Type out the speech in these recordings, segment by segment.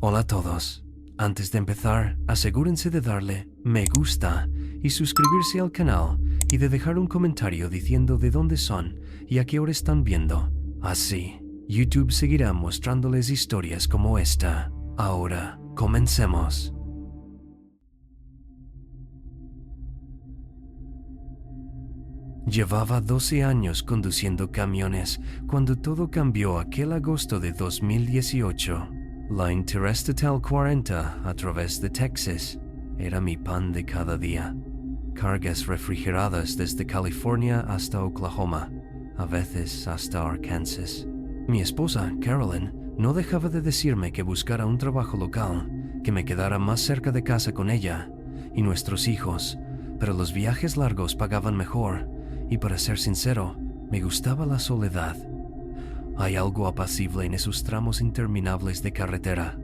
Hola a todos. Antes de empezar, asegúrense de darle me gusta y suscribirse al canal y de dejar un comentario diciendo de dónde son y a qué hora están viendo. Así, YouTube seguirá mostrándoles historias como esta. Ahora, comencemos. Llevaba 12 años conduciendo camiones cuando todo cambió aquel agosto de 2018. La Interestatal 40 a través de Texas era mi pan de cada día. Cargas refrigeradas desde California hasta Oklahoma, a veces hasta Arkansas. Mi esposa, Carolyn, no dejaba de decirme que buscara un trabajo local, que me quedara más cerca de casa con ella y nuestros hijos, pero los viajes largos pagaban mejor y, para ser sincero, me gustaba la soledad. Hay algo apacible en esos tramos interminables de carretera.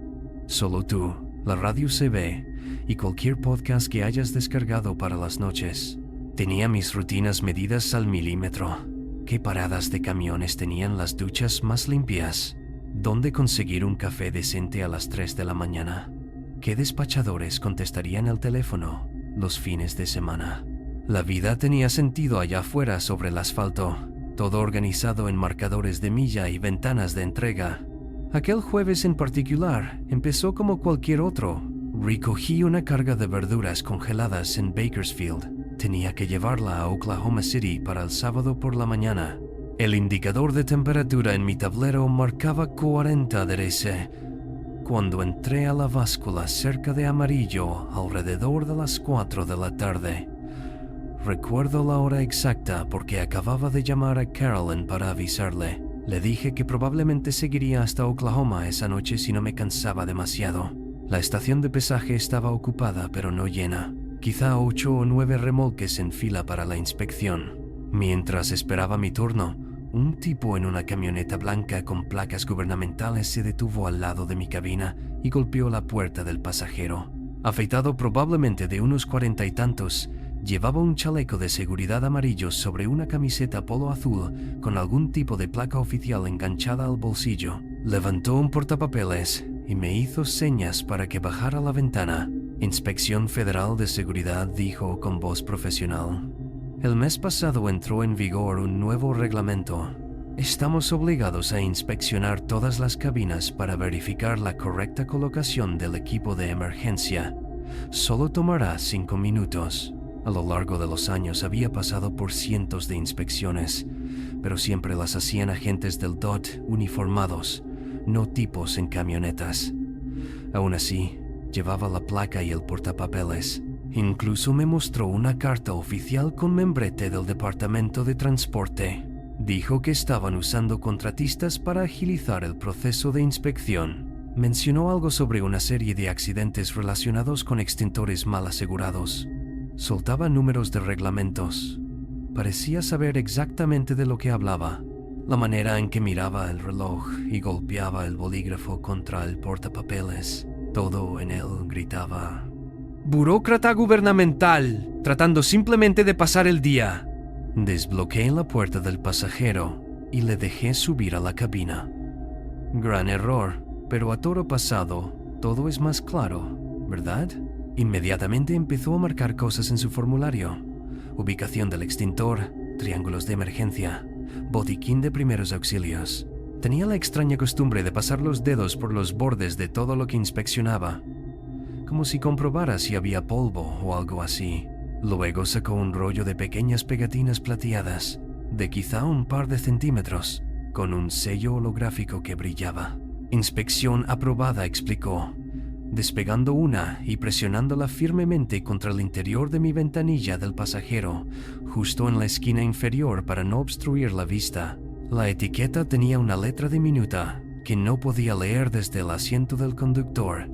Solo tú, la radio CB y cualquier podcast que hayas descargado para las noches. Tenía mis rutinas medidas al milímetro. ¿Qué paradas de camiones tenían las duchas más limpias? ¿Dónde conseguir un café decente a las 3 de la mañana? ¿Qué despachadores contestarían el teléfono los fines de semana? La vida tenía sentido allá afuera sobre el asfalto, todo organizado en marcadores de milla y ventanas de entrega. Aquel jueves en particular empezó como cualquier otro. Recogí una carga de verduras congeladas en Bakersfield. Tenía que llevarla a Oklahoma City para el sábado por la mañana. El indicador de temperatura en mi tablero marcaba 40 degrees. Cuando entré a la báscula cerca de amarillo alrededor de las 4 de la tarde. Recuerdo la hora exacta porque acababa de llamar a Carolyn para avisarle. Le dije que probablemente seguiría hasta Oklahoma esa noche si no me cansaba demasiado. La estación de pesaje estaba ocupada pero no llena. Quizá 8 o 9 remolques en fila para la inspección. Mientras esperaba mi turno, un tipo en una camioneta blanca con placas gubernamentales se detuvo al lado de mi cabina y golpeó la puerta del pasajero. Afeitado probablemente de unos 40 y tantos, llevaba un chaleco de seguridad amarillo sobre una camiseta polo azul con algún tipo de placa oficial enganchada al bolsillo. Levantó un portapapeles y me hizo señas para que bajara la ventana. Inspección Federal de Seguridad, dijo con voz profesional. El mes pasado entró en vigor un nuevo reglamento. Estamos obligados a inspeccionar todas las cabinas para verificar la correcta colocación del equipo de emergencia. Solo tomará 5 minutos. A lo largo de los años había pasado por cientos de inspecciones, pero siempre las hacían agentes del DOT uniformados, no tipos en camionetas. Aún así, llevaba la placa y el portapapeles. Incluso me mostró una carta oficial con membrete del Departamento de Transporte. Dijo que estaban usando contratistas para agilizar el proceso de inspección. Mencionó algo sobre una serie de accidentes relacionados con extintores mal asegurados. Soltaba números de reglamentos. Parecía saber exactamente de lo que hablaba. La manera en que miraba el reloj y golpeaba el bolígrafo contra el portapapeles. Todo en él gritaba: «Burócrata gubernamental, tratando simplemente de pasar el día». Desbloqueé la puerta del pasajero y le dejé subir a la cabina. Gran error, pero a toro pasado todo es más claro, ¿verdad? Inmediatamente empezó a marcar cosas en su formulario: ubicación del extintor, triángulos de emergencia, botiquín de primeros auxilios. Tenía la extraña costumbre de pasar los dedos por los bordes de todo lo que inspeccionaba, como si comprobara si había polvo o algo así. Luego sacó un rollo de pequeñas pegatinas plateadas, de quizá un par de centímetros, con un sello holográfico que brillaba. «Inspección aprobada», explicó, despegando una y presionándola firmemente contra el interior de mi ventanilla del pasajero, justo en la esquina inferior para no obstruir la vista. La etiqueta tenía una letra diminuta que no podía leer desde el asiento del conductor,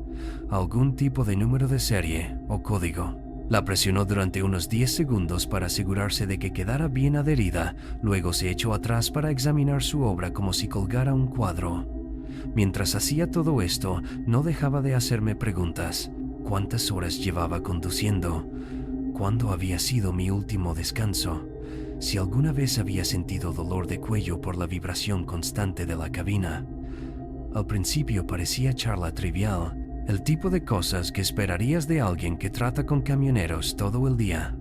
algún tipo de número de serie o código. La presionó durante unos 10 segundos para asegurarse de que quedara bien adherida, luego se echó atrás para examinar su obra como si colgara un cuadro. Mientras hacía todo esto, no dejaba de hacerme preguntas. ¿Cuántas horas llevaba conduciendo? ¿Cuándo había sido mi último descanso? Si alguna vez había sentido dolor de cuello por la vibración constante de la cabina. Al principio parecía charla trivial, el tipo de cosas que esperarías de alguien que trata con camioneros todo el día.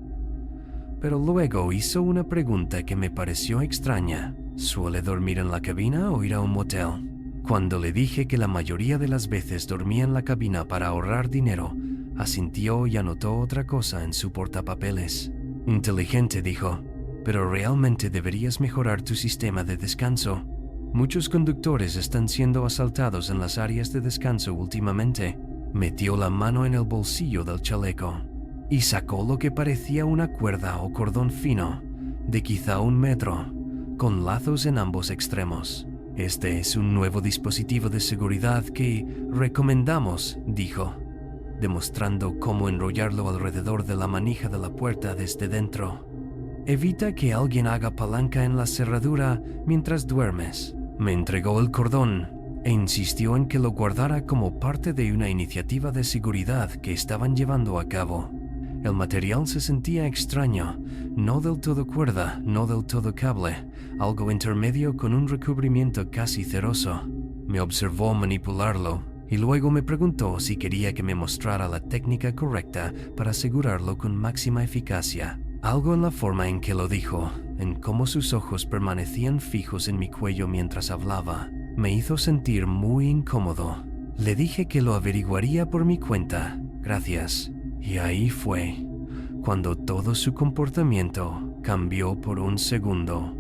Pero luego hizo una pregunta que me pareció extraña. ¿Suele dormir en la cabina o ir a un motel? Cuando le dije que la mayoría de las veces dormía en la cabina para ahorrar dinero, asintió y anotó otra cosa en su portapapeles. Inteligente, dijo, pero realmente deberías mejorar tu sistema de descanso. Muchos conductores están siendo asaltados en las áreas de descanso últimamente. Metió la mano en el bolsillo del chaleco y sacó lo que parecía una cuerda o cordón fino, de quizá 1 metro, con lazos en ambos extremos. Este es un nuevo dispositivo de seguridad que recomendamos, dijo, demostrando cómo enrollarlo alrededor de la manija de la puerta desde dentro. Evita que alguien haga palanca en la cerradura mientras duermes. Me entregó el cordón e insistió en que lo guardara como parte de una iniciativa de seguridad que estaban llevando a cabo. El material se sentía extraño, no del todo cuerda, no del todo cable, algo intermedio con un recubrimiento casi ceroso. Me observó manipularlo y luego me preguntó si quería que me mostrara la técnica correcta para asegurarlo con máxima eficacia. Algo en la forma en que lo dijo, en cómo sus ojos permanecían fijos en mi cuello mientras hablaba, me hizo sentir muy incómodo. Le dije que lo averiguaría por mi cuenta, gracias. Y ahí fue, cuando todo su comportamiento cambió por un segundo.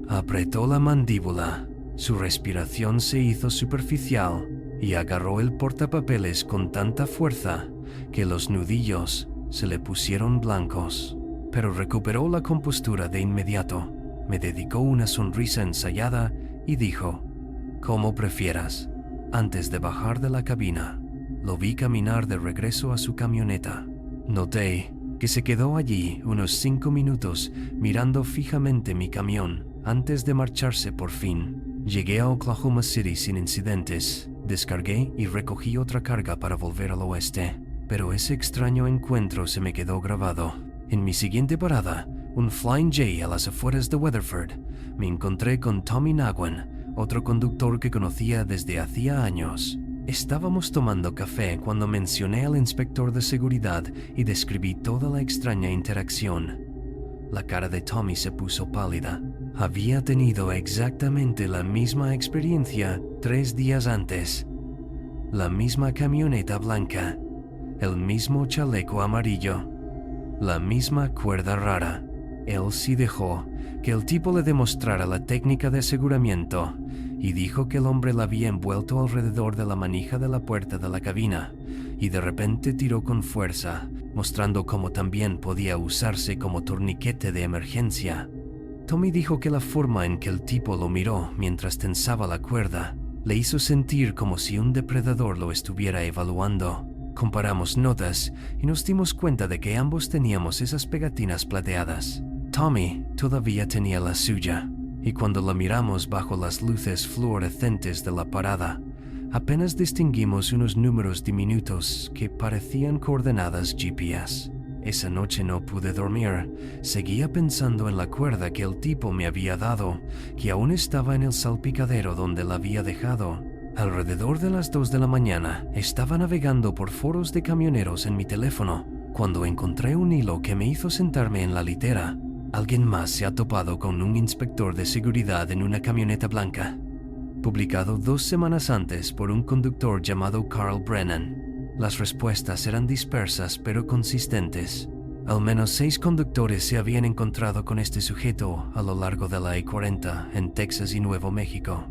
Apretó la mandíbula, su respiración se hizo superficial y agarró el portapapeles con tanta fuerza que los nudillos se le pusieron blancos. Pero recuperó la compostura de inmediato, me dedicó una sonrisa ensayada y dijo, «Como prefieras». Antes de bajar de la cabina, lo vi caminar de regreso a su camioneta. Noté que se quedó allí unos 5 minutos mirando fijamente mi camión antes de marcharse por fin. Llegué a Oklahoma City sin incidentes, descargué y recogí otra carga para volver al oeste. Pero ese extraño encuentro se me quedó grabado. En mi siguiente parada, un Flying J a las afueras de Weatherford, me encontré con Tommy Naguen, otro conductor que conocía desde hacía años. Estábamos tomando café cuando mencioné al inspector de seguridad y describí toda la extraña interacción. La cara de Tommy se puso pálida. Había tenido exactamente la misma experiencia 3 días antes. La misma camioneta blanca, el mismo chaleco amarillo, la misma cuerda rara. Él sí dejó que el tipo le demostrara la técnica de aseguramiento y dijo que el hombre la había envuelto alrededor de la manija de la puerta de la cabina y de repente tiró con fuerza, mostrando cómo también podía usarse como torniquete de emergencia. Tommy dijo que la forma en que el tipo lo miró mientras tensaba la cuerda le hizo sentir como si un depredador lo estuviera evaluando. Comparamos notas y nos dimos cuenta de que ambos teníamos esas pegatinas plateadas. Tommy todavía tenía la suya, y cuando la miramos bajo las luces fluorescentes de la parada, apenas distinguimos unos números diminutos que parecían coordenadas GPS. Esa noche no pude dormir. Seguía pensando en la cuerda que el tipo me había dado, que aún estaba en el salpicadero donde la había dejado. Alrededor de las 2 de la mañana, estaba navegando por foros de camioneros en mi teléfono, cuando encontré un hilo que me hizo sentarme en la litera. Alguien más se ha topado con un inspector de seguridad en una camioneta blanca. Publicado 2 semanas antes por un conductor llamado Carl Brennan. Las respuestas eran dispersas pero consistentes. Al menos 6 conductores se habían encontrado con este sujeto a lo largo de la I-40 en Texas y Nuevo México.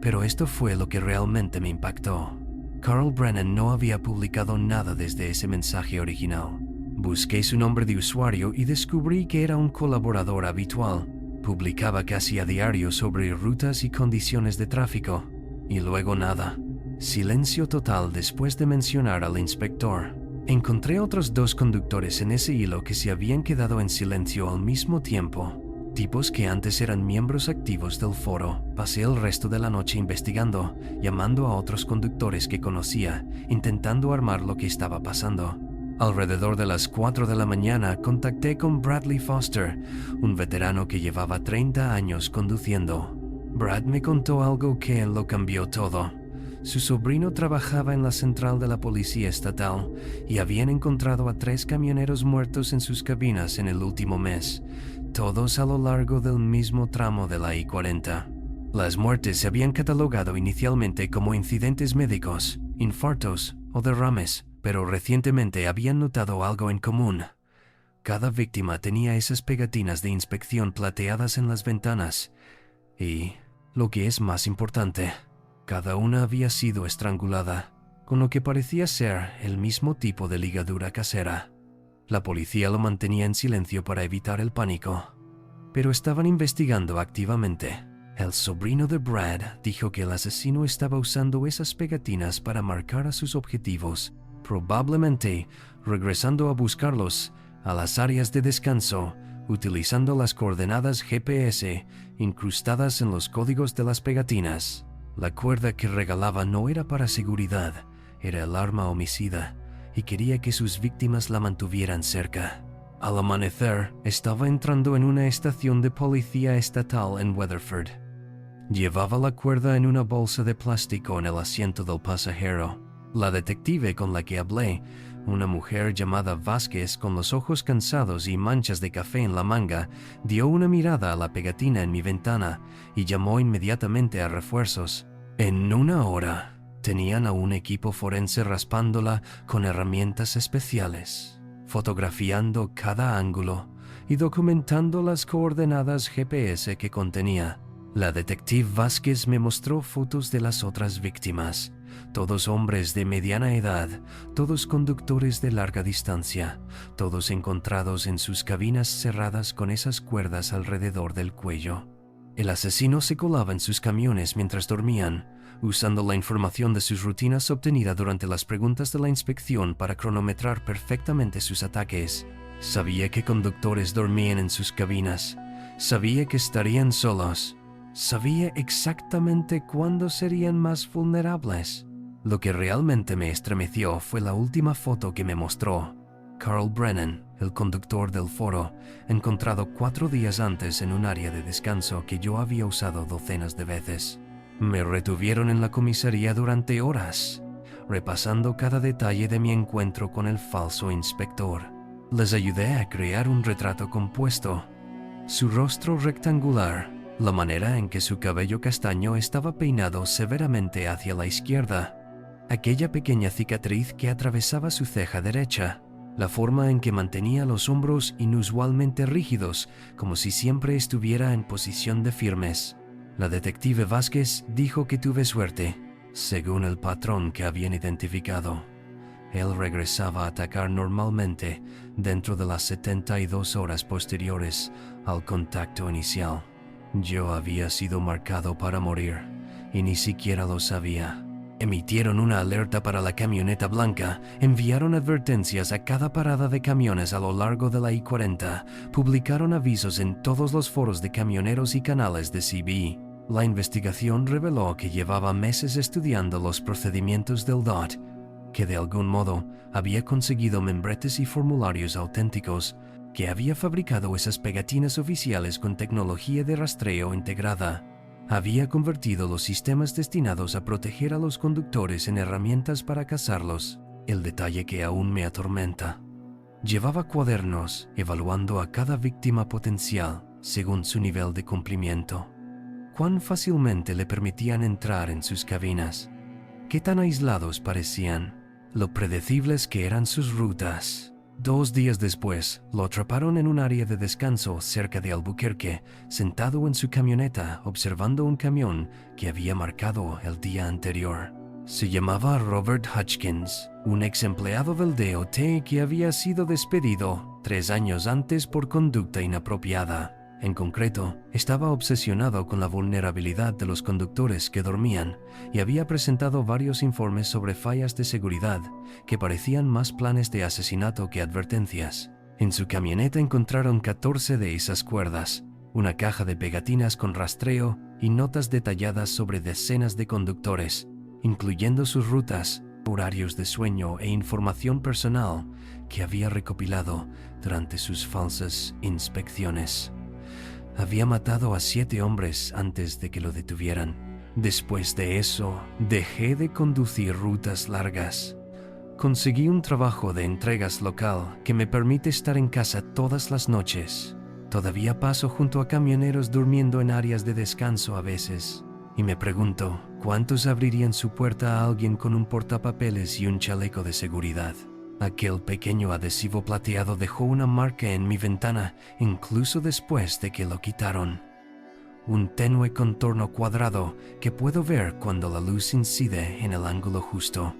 Pero esto fue lo que realmente me impactó. Carl Brennan no había publicado nada desde ese mensaje original. Busqué su nombre de usuario y descubrí que era un colaborador habitual. Publicaba casi a diario sobre rutas y condiciones de tráfico. Y luego nada. Silencio total después de mencionar al inspector. Encontré otros 2 conductores en ese hilo que se habían quedado en silencio al mismo tiempo. Tipos que antes eran miembros activos del foro. Pasé el resto de la noche investigando, llamando a otros conductores que conocía, intentando armar lo que estaba pasando. Alrededor de las 4 de la mañana contacté con Bradley Foster, un veterano que llevaba 30 años conduciendo. Brad me contó algo que lo cambió todo. Su sobrino trabajaba en la central de la policía estatal y habían encontrado a 3 camioneros muertos en sus cabinas en el último mes, todos a lo largo del mismo tramo de la I-40. Las muertes se habían catalogado inicialmente como incidentes médicos, infartos o derrames, pero recientemente habían notado algo en común. Cada víctima tenía esas pegatinas de inspección plateadas en las ventanas y, lo que es más importante, cada una había sido estrangulada, con lo que parecía ser el mismo tipo de ligadura casera. La policía lo mantenía en silencio para evitar el pánico, pero estaban investigando activamente. El sobrino de Brad dijo que el asesino estaba usando esas pegatinas para marcar a sus objetivos, probablemente regresando a buscarlos a las áreas de descanso, utilizando las coordenadas GPS incrustadas en los códigos de las pegatinas. La cuerda que regalaba no era para seguridad, era el arma homicida, y quería que sus víctimas la mantuvieran cerca. Al amanecer, estaba entrando en una estación de policía estatal en Weatherford. Llevaba la cuerda en una bolsa de plástico en el asiento del pasajero. La detective con la que hablé, una mujer llamada Vázquez con los ojos cansados y manchas de café en la manga, dio una mirada a la pegatina en mi ventana y llamó inmediatamente a refuerzos. En una hora, tenían a un equipo forense raspándola con herramientas especiales, fotografiando cada ángulo y documentando las coordenadas GPS que contenía. La detective Vázquez me mostró fotos de las otras víctimas, todos hombres de mediana edad, todos conductores de larga distancia, todos encontrados en sus cabinas cerradas con esas cuerdas alrededor del cuello. El asesino se colaba en sus camiones mientras dormían, usando la información de sus rutinas obtenida durante las preguntas de la inspección para cronometrar perfectamente sus ataques. Sabía que conductores dormían en sus cabinas, sabía que estarían solos, sabía exactamente cuándo serían más vulnerables. Lo que realmente me estremeció fue la última foto que me mostró. Carl Brennan, el conductor del foro, encontrado 4 días antes en un área de descanso que yo había usado docenas de veces. Me retuvieron en la comisaría durante horas, repasando cada detalle de mi encuentro con el falso inspector. Les ayudé a crear un retrato compuesto. Su rostro rectangular, la manera en que su cabello castaño estaba peinado severamente hacia la izquierda, aquella pequeña cicatriz que atravesaba su ceja derecha, la forma en que mantenía los hombros inusualmente rígidos, como si siempre estuviera en posición de firmes. La detective Vázquez dijo que tuve suerte, según el patrón que habían identificado. Él regresaba a atacar normalmente dentro de las 72 horas posteriores al contacto inicial. Yo había sido marcado para morir y ni siquiera lo sabía. Emitieron una alerta para la camioneta blanca, enviaron advertencias a cada parada de camiones a lo largo de la I-40, publicaron avisos en todos los foros de camioneros y canales de CB. La investigación reveló que llevaba meses estudiando los procedimientos del DOT, que de algún modo había conseguido membretes y formularios auténticos, que había fabricado esas pegatinas oficiales con tecnología de rastreo integrada. Había convertido los sistemas destinados a proteger a los conductores en herramientas para cazarlos, el detalle que aún me atormenta. Llevaba cuadernos evaluando a cada víctima potencial según su nivel de cumplimiento. ¿Cuán fácilmente le permitían entrar en sus cabinas? ¿Qué tan aislados parecían? Lo predecibles que eran sus rutas. 2 días después, lo atraparon en un área de descanso cerca de Albuquerque, sentado en su camioneta observando un camión que había marcado el día anterior. Se llamaba Robert Hutchins, un ex empleado del DOT que había sido despedido 3 años antes por conducta inapropiada. En concreto, estaba obsesionado con la vulnerabilidad de los conductores que dormían y había presentado varios informes sobre fallas de seguridad que parecían más planes de asesinato que advertencias. En su camioneta encontraron 14 de esas cuerdas, una caja de pegatinas con rastreo y notas detalladas sobre decenas de conductores, incluyendo sus rutas, horarios de sueño e información personal que había recopilado durante sus falsas inspecciones. Había matado a 7 hombres antes de que lo detuvieran. Después de eso, dejé de conducir rutas largas. Conseguí un trabajo de entregas local que me permite estar en casa todas las noches. Todavía paso junto a camioneros durmiendo en áreas de descanso a veces, y me pregunto, ¿cuántos abrirían su puerta a alguien con un portapapeles y un chaleco de seguridad? Aquel pequeño adhesivo plateado dejó una marca en mi ventana incluso después de que lo quitaron. Un tenue contorno cuadrado que puedo ver cuando la luz incide en el ángulo justo.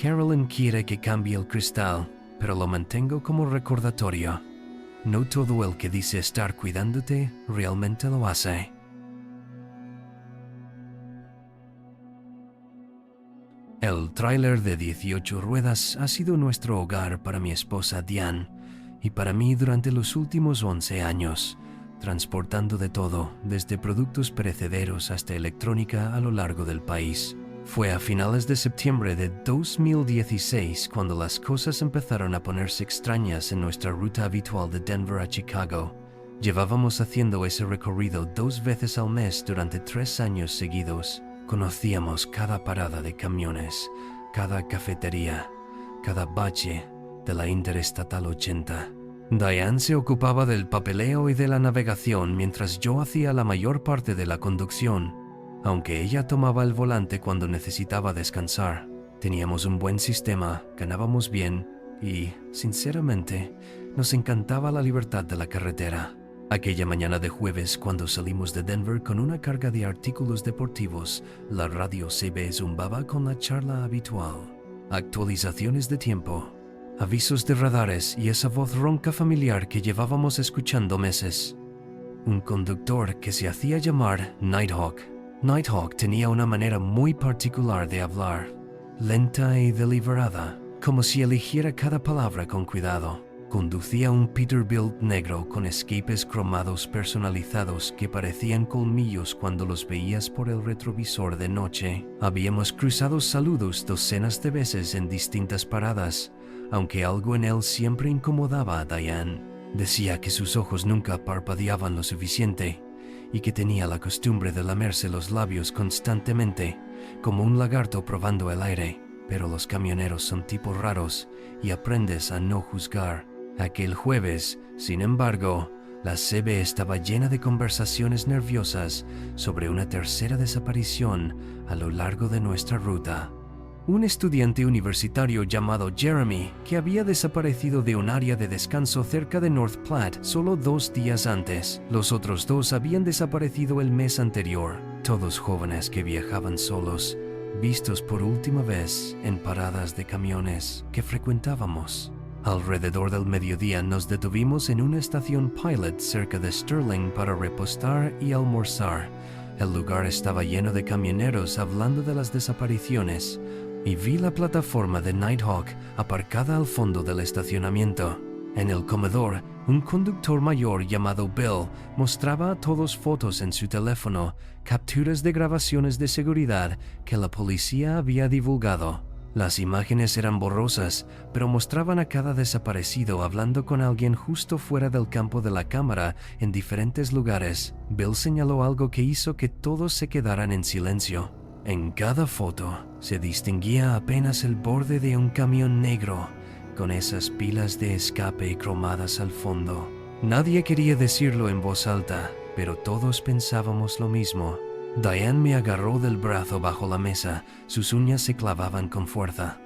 Carolyn quiere que cambie el cristal, pero lo mantengo como recordatorio. No todo el que dice estar cuidándote realmente lo hace. El tráiler de 18 ruedas ha sido nuestro hogar para mi esposa Diane y para mí durante los últimos 11 años, transportando de todo, desde productos perecederos hasta electrónica a lo largo del país. Fue a finales de septiembre de 2016 cuando las cosas empezaron a ponerse extrañas en nuestra ruta habitual de Denver a Chicago. Llevábamos haciendo ese recorrido 2 veces al mes durante 3 años seguidos. Conocíamos cada parada de camiones, cada cafetería, cada bache de la Interestatal 80. Diane se ocupaba del papeleo y de la navegación mientras yo hacía la mayor parte de la conducción. Aunque ella tomaba el volante cuando necesitaba descansar, teníamos un buen sistema, ganábamos bien y, sinceramente, nos encantaba la libertad de la carretera. Aquella mañana de jueves, cuando salimos de Denver con una carga de artículos deportivos, la radio CB zumbaba con la charla habitual. Actualizaciones de tiempo, avisos de radares y esa voz ronca familiar que llevábamos escuchando meses. Un conductor que se hacía llamar Nighthawk. Nighthawk tenía una manera muy particular de hablar, lenta y deliberada, como si eligiera cada palabra con cuidado. Conducía un Peterbilt negro con escapes cromados personalizados que parecían colmillos cuando los veías por el retrovisor de noche. Habíamos cruzado saludos docenas de veces en distintas paradas, aunque algo en él siempre incomodaba a Diane. Decía que sus ojos nunca parpadeaban lo suficiente y que tenía la costumbre de lamerse los labios constantemente, como un lagarto probando el aire. Pero los camioneros son tipos raros y aprendes a no juzgar. Aquel jueves, sin embargo, la CB estaba llena de conversaciones nerviosas sobre una tercera desaparición a lo largo de nuestra ruta. Un estudiante universitario llamado Jeremy, que había desaparecido de un área de descanso cerca de North Platte solo 2 días antes. Los otros 2 habían desaparecido el mes anterior, todos jóvenes que viajaban solos, vistos por última vez en paradas de camiones que frecuentábamos. Alrededor del mediodía nos detuvimos en una estación Pilot cerca de Sterling para repostar y almorzar. El lugar estaba lleno de camioneros hablando de las desapariciones, y vi la plataforma de Nighthawk aparcada al fondo del estacionamiento. En el comedor, un conductor mayor llamado Bill mostraba a todos fotos en su teléfono, capturas de grabaciones de seguridad que la policía había divulgado. Las imágenes eran borrosas, pero mostraban a cada desaparecido hablando con alguien justo fuera del campo de la cámara en diferentes lugares. Bill señaló algo que hizo que todos se quedaran en silencio. En cada foto se distinguía apenas el borde de un camión negro, con esas pilas de escape cromadas al fondo. Nadie quería decirlo en voz alta, pero todos pensábamos lo mismo. Diane me agarró del brazo bajo la mesa, sus uñas se clavaban con fuerza.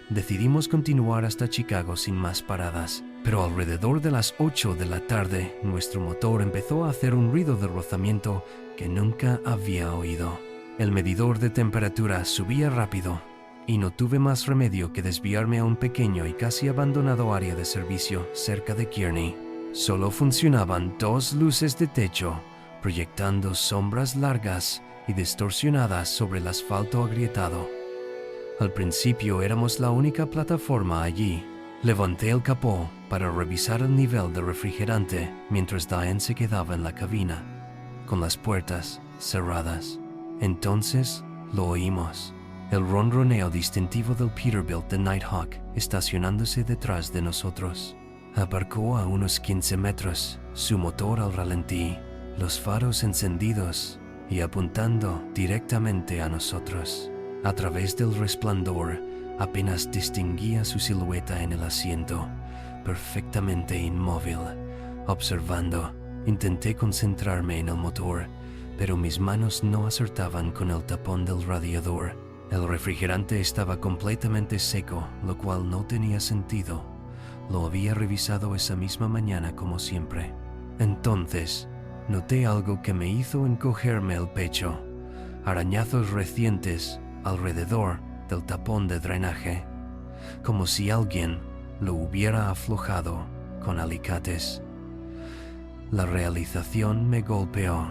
Decidimos continuar hasta Chicago sin más paradas, pero alrededor de las 8 de la tarde, nuestro motor empezó a hacer un ruido de rozamiento que nunca había oído. El medidor de temperatura subía rápido, y no tuve más remedio que desviarme a un pequeño y casi abandonado área de servicio cerca de Kearney. Solo funcionaban 2 luces de techo, proyectando sombras largas y distorsionadas sobre el asfalto agrietado. Al principio éramos la única plataforma allí. Levanté el capó para revisar el nivel de refrigerante mientras Diane se quedaba en la cabina, con las puertas cerradas. Entonces lo oímos, el ronroneo distintivo del Peterbilt de Nighthawk estacionándose detrás de nosotros. Aparcó a unos 15 metros, su motor al ralentí, los faros encendidos y apuntando directamente a nosotros. A través del resplandor, apenas distinguía su silueta en el asiento, perfectamente inmóvil. Observando, intenté concentrarme en el motor, pero mis manos no acertaban con el tapón del radiador. El refrigerante estaba completamente seco, lo cual no tenía sentido. Lo había revisado esa misma mañana como siempre. Entonces, noté algo que me hizo encogerme el pecho. Arañazos recientes alrededor del tapón de drenaje, como si alguien lo hubiera aflojado con alicates. La realización me golpeó.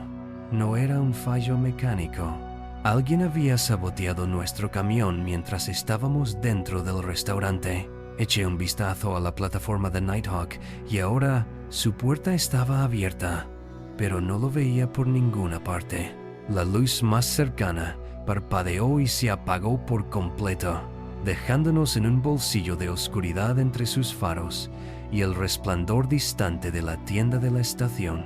No era un fallo mecánico. Alguien había saboteado nuestro camión mientras estábamos dentro del restaurante. Eché un vistazo a la plataforma de Nighthawk y ahora su puerta estaba abierta, pero no lo veía por ninguna parte. La luz más cercana parpadeó y se apagó por completo, dejándonos en un bolsillo de oscuridad entre sus faros y el resplandor distante de la tienda de la estación.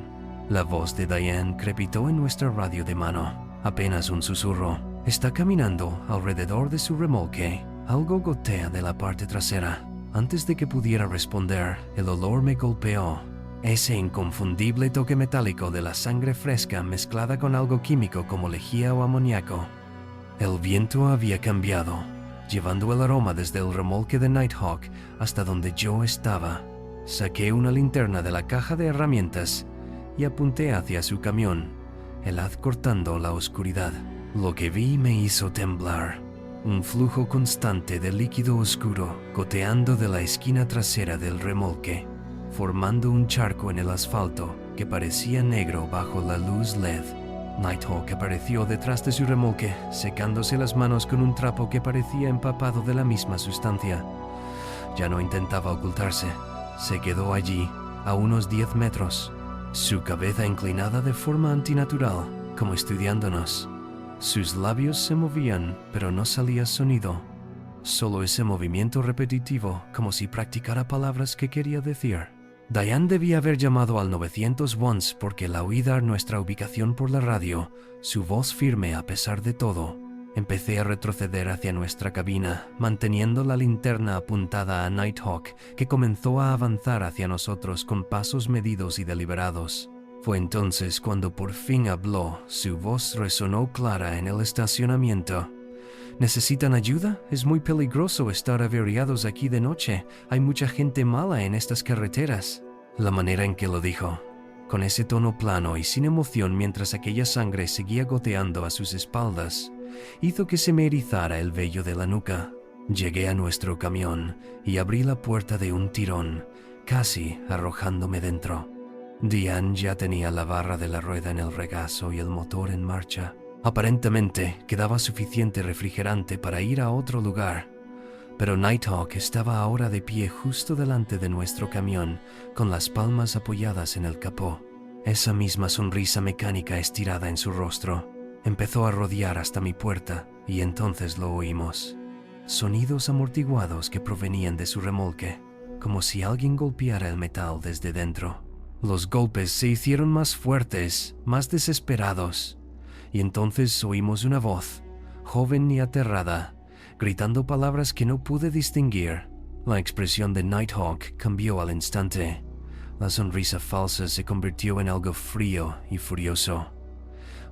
La voz de Diane crepitó en nuestra radio de mano, apenas un susurro. Está caminando alrededor de su remolque. Algo gotea de la parte trasera. Antes de que pudiera responder, el olor me golpeó. Ese inconfundible toque metálico de la sangre fresca mezclada con algo químico como lejía o amoníaco. El viento había cambiado, llevando el aroma desde el remolque de Nighthawk hasta donde yo estaba. Saqué una linterna de la caja de herramientas y apunté hacia su camión, el haz cortando la oscuridad. Lo que vi me hizo temblar. Un flujo constante de líquido oscuro goteando de la esquina trasera del remolque, formando un charco en el asfalto que parecía negro bajo la luz LED. Nighthawk apareció detrás de su remolque, secándose las manos con un trapo que parecía empapado de la misma sustancia. Ya no intentaba ocultarse. Se quedó allí, a unos 10 metros, su cabeza inclinada de forma antinatural, como estudiándonos. Sus labios se movían, pero no salía sonido. Solo ese movimiento repetitivo, como si practicara palabras que quería decir. Diane debía haber llamado al 911 porque al oír nuestra ubicación por la radio, su voz firme a pesar de todo. Empecé a retroceder hacia nuestra cabina, manteniendo la linterna apuntada a Nighthawk, que comenzó a avanzar hacia nosotros con pasos medidos y deliberados. Fue entonces cuando por fin habló. Su voz resonó clara en el estacionamiento. ¿Necesitan ayuda? Es muy peligroso estar averiados aquí de noche. Hay mucha gente mala en estas carreteras. La manera en que lo dijo, con ese tono plano y sin emoción mientras aquella sangre seguía goteando a sus espaldas, hizo que se me erizara el vello de la nuca. Llegué a nuestro camión y abrí la puerta de un tirón, casi arrojándome dentro. Diane ya tenía la barra de la rueda en el regazo y el motor en marcha. Aparentemente quedaba suficiente refrigerante para ir a otro lugar, pero Nighthawk estaba ahora de pie justo delante de nuestro camión, con las palmas apoyadas en el capó. Esa misma sonrisa mecánica estirada en su rostro. Empezó a rodear hasta mi puerta y entonces lo oímos. Sonidos amortiguados que provenían de su remolque, como si alguien golpeara el metal desde dentro. Los golpes se hicieron más fuertes, más desesperados, y entonces oímos una voz, joven y aterrada, gritando palabras que no pude distinguir. La expresión de Nighthawk cambió al instante. La sonrisa falsa se convirtió en algo frío y furioso.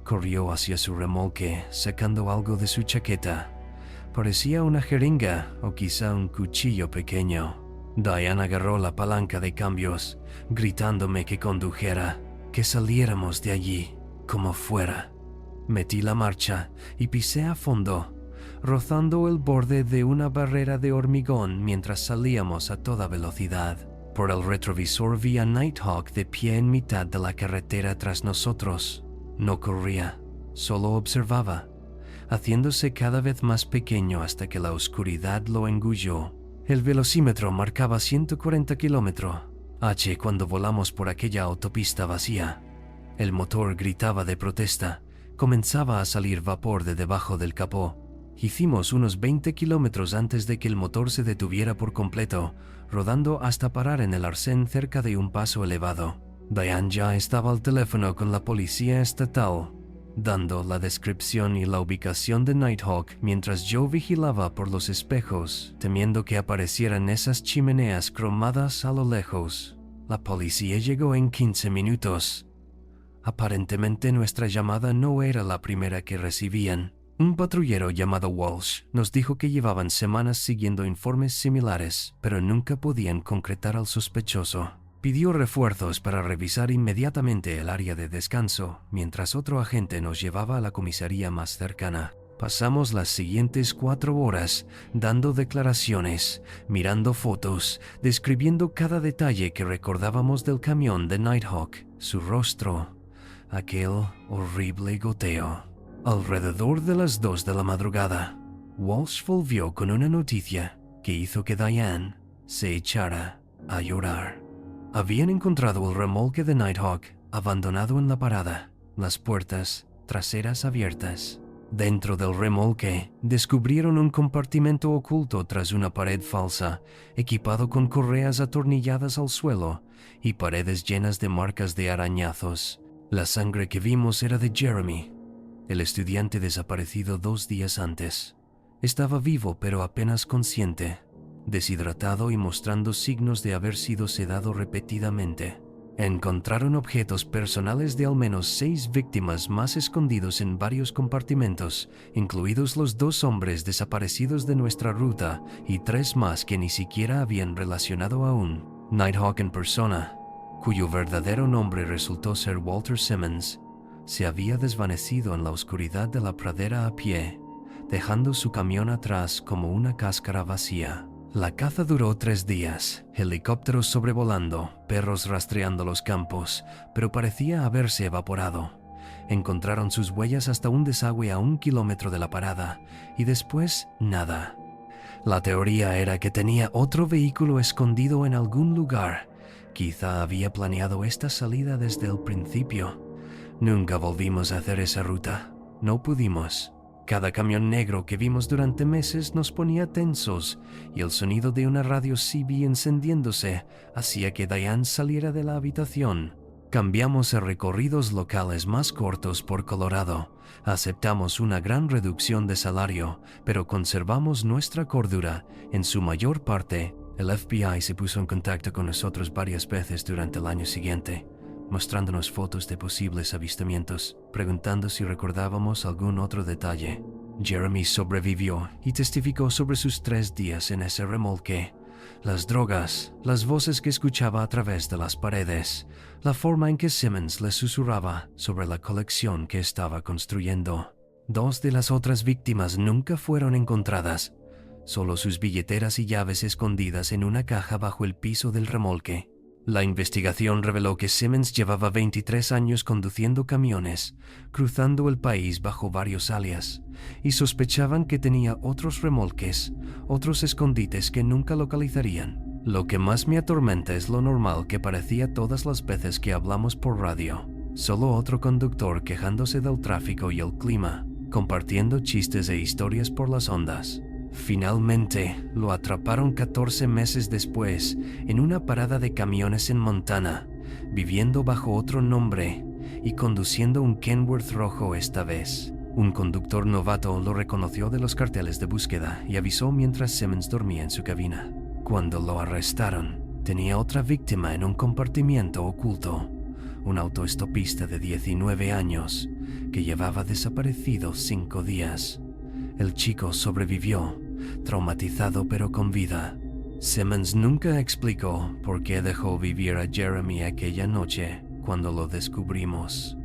Corrió hacia su remolque, sacando algo de su chaqueta. Parecía una jeringa o quizá un cuchillo pequeño. Diane agarró la palanca de cambios, gritándome que condujera, que saliéramos de allí, como fuera. Metí la marcha y pisé a fondo, rozando el borde de una barrera de hormigón mientras salíamos a toda velocidad. Por el retrovisor vi a Nighthawk de pie en mitad de la carretera tras nosotros. No corría, solo observaba, haciéndose cada vez más pequeño hasta que la oscuridad lo engulló. El velocímetro marcaba 140 km/h cuando volamos por aquella autopista vacía. El motor gritaba de protesta. Comenzaba a salir vapor de debajo del capó. Hicimos unos 20 kilómetros antes de que el motor se detuviera por completo, rodando hasta parar en el arcén cerca de un paso elevado. Diane ya estaba al teléfono con la policía estatal. dando la descripción y la ubicación de Nighthawk mientras yo vigilaba por los espejos, temiendo que aparecieran esas chimeneas cromadas a lo lejos. La policía llegó en 15 minutos. Aparentemente nuestra llamada no era la primera que recibían. Un patrullero llamado Walsh nos dijo que llevaban semanas siguiendo informes similares, pero nunca podían concretar al sospechoso. Pidió refuerzos para revisar inmediatamente el área de descanso, mientras otro agente nos llevaba a la comisaría más cercana. Pasamos las siguientes 4 horas dando declaraciones, mirando fotos, describiendo cada detalle que recordábamos del camión de Nighthawk, su rostro, aquel horrible goteo. Alrededor de las 2 de la madrugada, Walsh volvió con una noticia que hizo que Diane se echara a llorar. Habían encontrado el remolque de Nighthawk abandonado en la parada, las puertas traseras abiertas. Dentro del remolque, descubrieron un compartimento oculto tras una pared falsa, equipado con correas atornilladas al suelo y paredes llenas de marcas de arañazos. La sangre que vimos era de Jeremy, el estudiante desaparecido 2 días antes. Estaba vivo pero apenas consciente, deshidratado y mostrando signos de haber sido sedado repetidamente. Encontraron objetos personales de al menos 6 víctimas más escondidos en varios compartimentos, incluidos los 2 hombres desaparecidos de nuestra ruta y 3 más que ni siquiera habían relacionado aún. Nighthawk en persona, cuyo verdadero nombre resultó ser Walter Simmons, se había desvanecido en la oscuridad de la pradera a pie, dejando su camión atrás como una cáscara vacía. La caza duró 3 días, helicópteros sobrevolando, perros rastreando los campos, pero parecía haberse evaporado. Encontraron sus huellas hasta un desagüe a 1 kilómetro de la parada, y después nada. La teoría era que tenía otro vehículo escondido en algún lugar. Quizá había planeado esta salida desde el principio. Nunca volvimos a hacer esa ruta. No pudimos. Cada camión negro que vimos durante meses nos ponía tensos, y el sonido de una radio CB encendiéndose hacía que Diane saliera de la habitación. Cambiamos a recorridos locales más cortos por Colorado. Aceptamos una gran reducción de salario, pero conservamos nuestra cordura. En su mayor parte, el FBI se puso en contacto con nosotros varias veces durante el año siguiente, mostrándonos fotos de posibles avistamientos, preguntando si recordábamos algún otro detalle. Jeremy sobrevivió y testificó sobre sus 3 días en ese remolque. Las drogas, las voces que escuchaba a través de las paredes, la forma en que Simmons le susurraba sobre la colección que estaba construyendo. 2 de las otras víctimas nunca fueron encontradas, solo sus billeteras y llaves escondidas en una caja bajo el piso del remolque. La investigación reveló que Simmons llevaba 23 años conduciendo camiones, cruzando el país bajo varios alias, y sospechaban que tenía otros remolques, otros escondites que nunca localizarían. Lo que más me atormenta es lo normal que parecía todas las veces que hablamos por radio. Solo otro conductor quejándose del tráfico y el clima, compartiendo chistes e historias por las ondas. Finalmente, lo atraparon 14 meses después en una parada de camiones en Montana, viviendo bajo otro nombre y conduciendo un Kenworth rojo esta vez. Un conductor novato lo reconoció de los carteles de búsqueda y avisó mientras Simmons dormía en su cabina. Cuando lo arrestaron, tenía otra víctima en un compartimiento oculto, un autoestopista de 19 años que llevaba desaparecido 5 días. El chico sobrevivió, traumatizado pero con vida. Simmons nunca explicó por qué dejó vivir a Jeremy aquella noche cuando lo descubrimos.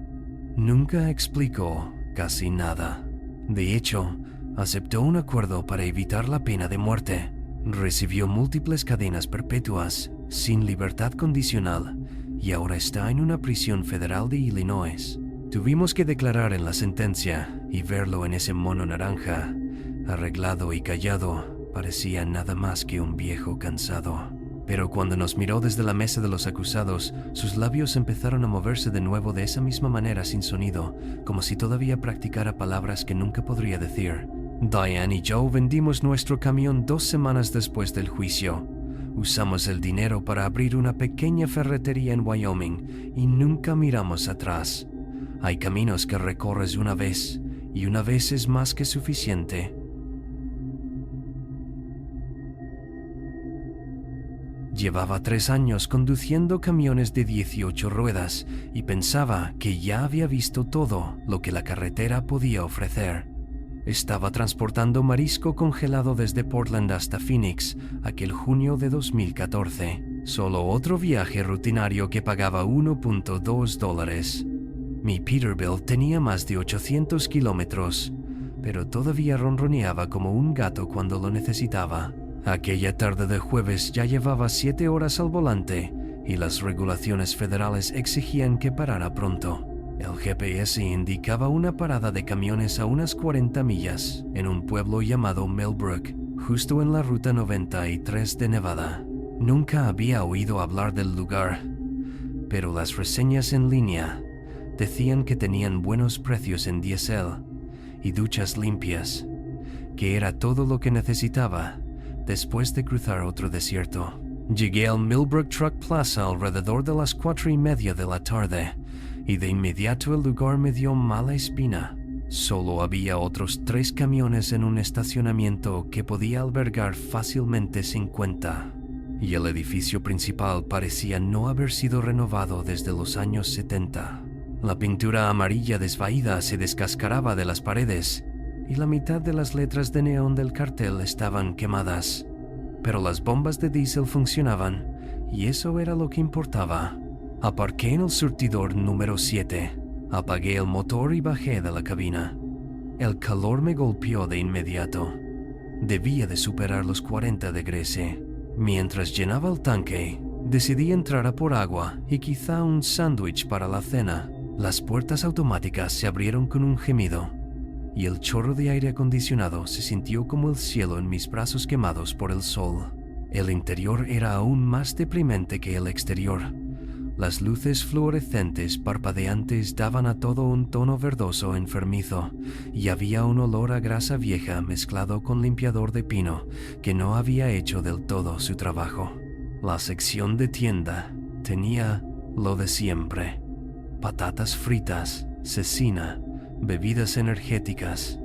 Nunca explicó casi nada. De hecho, aceptó un acuerdo para evitar la pena de muerte. Recibió múltiples cadenas perpetuas, sin libertad condicional, y ahora está en una prisión federal de Illinois. Tuvimos que declarar en la sentencia y verlo en ese mono naranja, arreglado y callado, parecía nada más que un viejo cansado. Pero cuando nos miró desde la mesa de los acusados, sus labios empezaron a moverse de nuevo de esa misma manera sin sonido, como si todavía practicara palabras que nunca podría decir. Diane y yo vendimos nuestro camión 2 semanas después del juicio. Usamos el dinero para abrir una pequeña ferretería en Wyoming y nunca miramos atrás. Hay caminos que recorres una vez, y una vez es más que suficiente. Llevaba 3 años conduciendo camiones de 18 ruedas y pensaba que ya había visto todo lo que la carretera podía ofrecer. Estaba transportando marisco congelado desde Portland hasta Phoenix aquel junio de 2014. Solo otro viaje rutinario que pagaba $1.2. Mi Peterbilt tenía más de 800 kilómetros, pero todavía ronroneaba como un gato cuando lo necesitaba. Aquella tarde de jueves ya llevaba 7 horas al volante y las regulaciones federales exigían que parara pronto. El GPS indicaba una parada de camiones a unas 40 millas en un pueblo llamado Millbrook, justo en la ruta 93 de Nevada. Nunca había oído hablar del lugar, pero las reseñas en línea decían que tenían buenos precios en diésel y duchas limpias, que era todo lo que necesitaba después de cruzar otro desierto. Llegué al Millbrook Truck Plaza alrededor de las 4:30 de la tarde y de inmediato el lugar me dio mala espina. Solo había otros 3 camiones en un estacionamiento que podía albergar fácilmente 50, y el edificio principal parecía no haber sido renovado desde los años 70. La pintura amarilla desvaída se descascaraba de las paredes y la mitad de las letras de neón del cartel estaban quemadas, pero las bombas de diésel funcionaban y eso era lo que importaba. Aparqué en el surtidor número 7, apagué el motor y bajé de la cabina. El calor me golpeó de inmediato. Debía de superar los 40 de Grecia. Mientras llenaba el tanque, decidí entrar a por agua y quizá un sándwich para la cena. Las puertas automáticas se abrieron con un gemido y el chorro de aire acondicionado se sintió como el cielo en mis brazos quemados por el sol. El interior era aún más deprimente que el exterior. Las luces fluorescentes parpadeantes daban a todo un tono verdoso enfermizo y había un olor a grasa vieja mezclado con limpiador de pino que no había hecho del todo su trabajo. La sección de tienda tenía lo de siempre: patatas fritas, cecina, bebidas energéticas,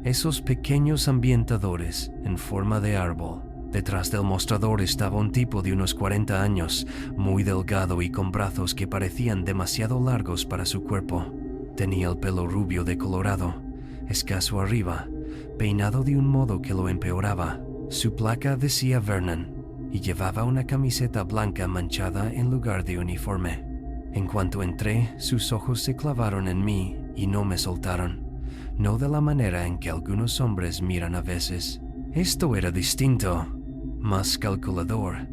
esos pequeños ambientadores en forma de árbol. Detrás del mostrador estaba un tipo de unos 40 años, muy delgado y con brazos que parecían demasiado largos para su cuerpo. Tenía el pelo rubio decolorado, escaso arriba, peinado de un modo que lo empeoraba. Su placa decía Vernon y llevaba una camiseta blanca manchada en lugar de uniforme. En cuanto entré, sus ojos se clavaron en mí y no me soltaron, no de la manera en que algunos hombres miran a veces. Esto era distinto, más calculador,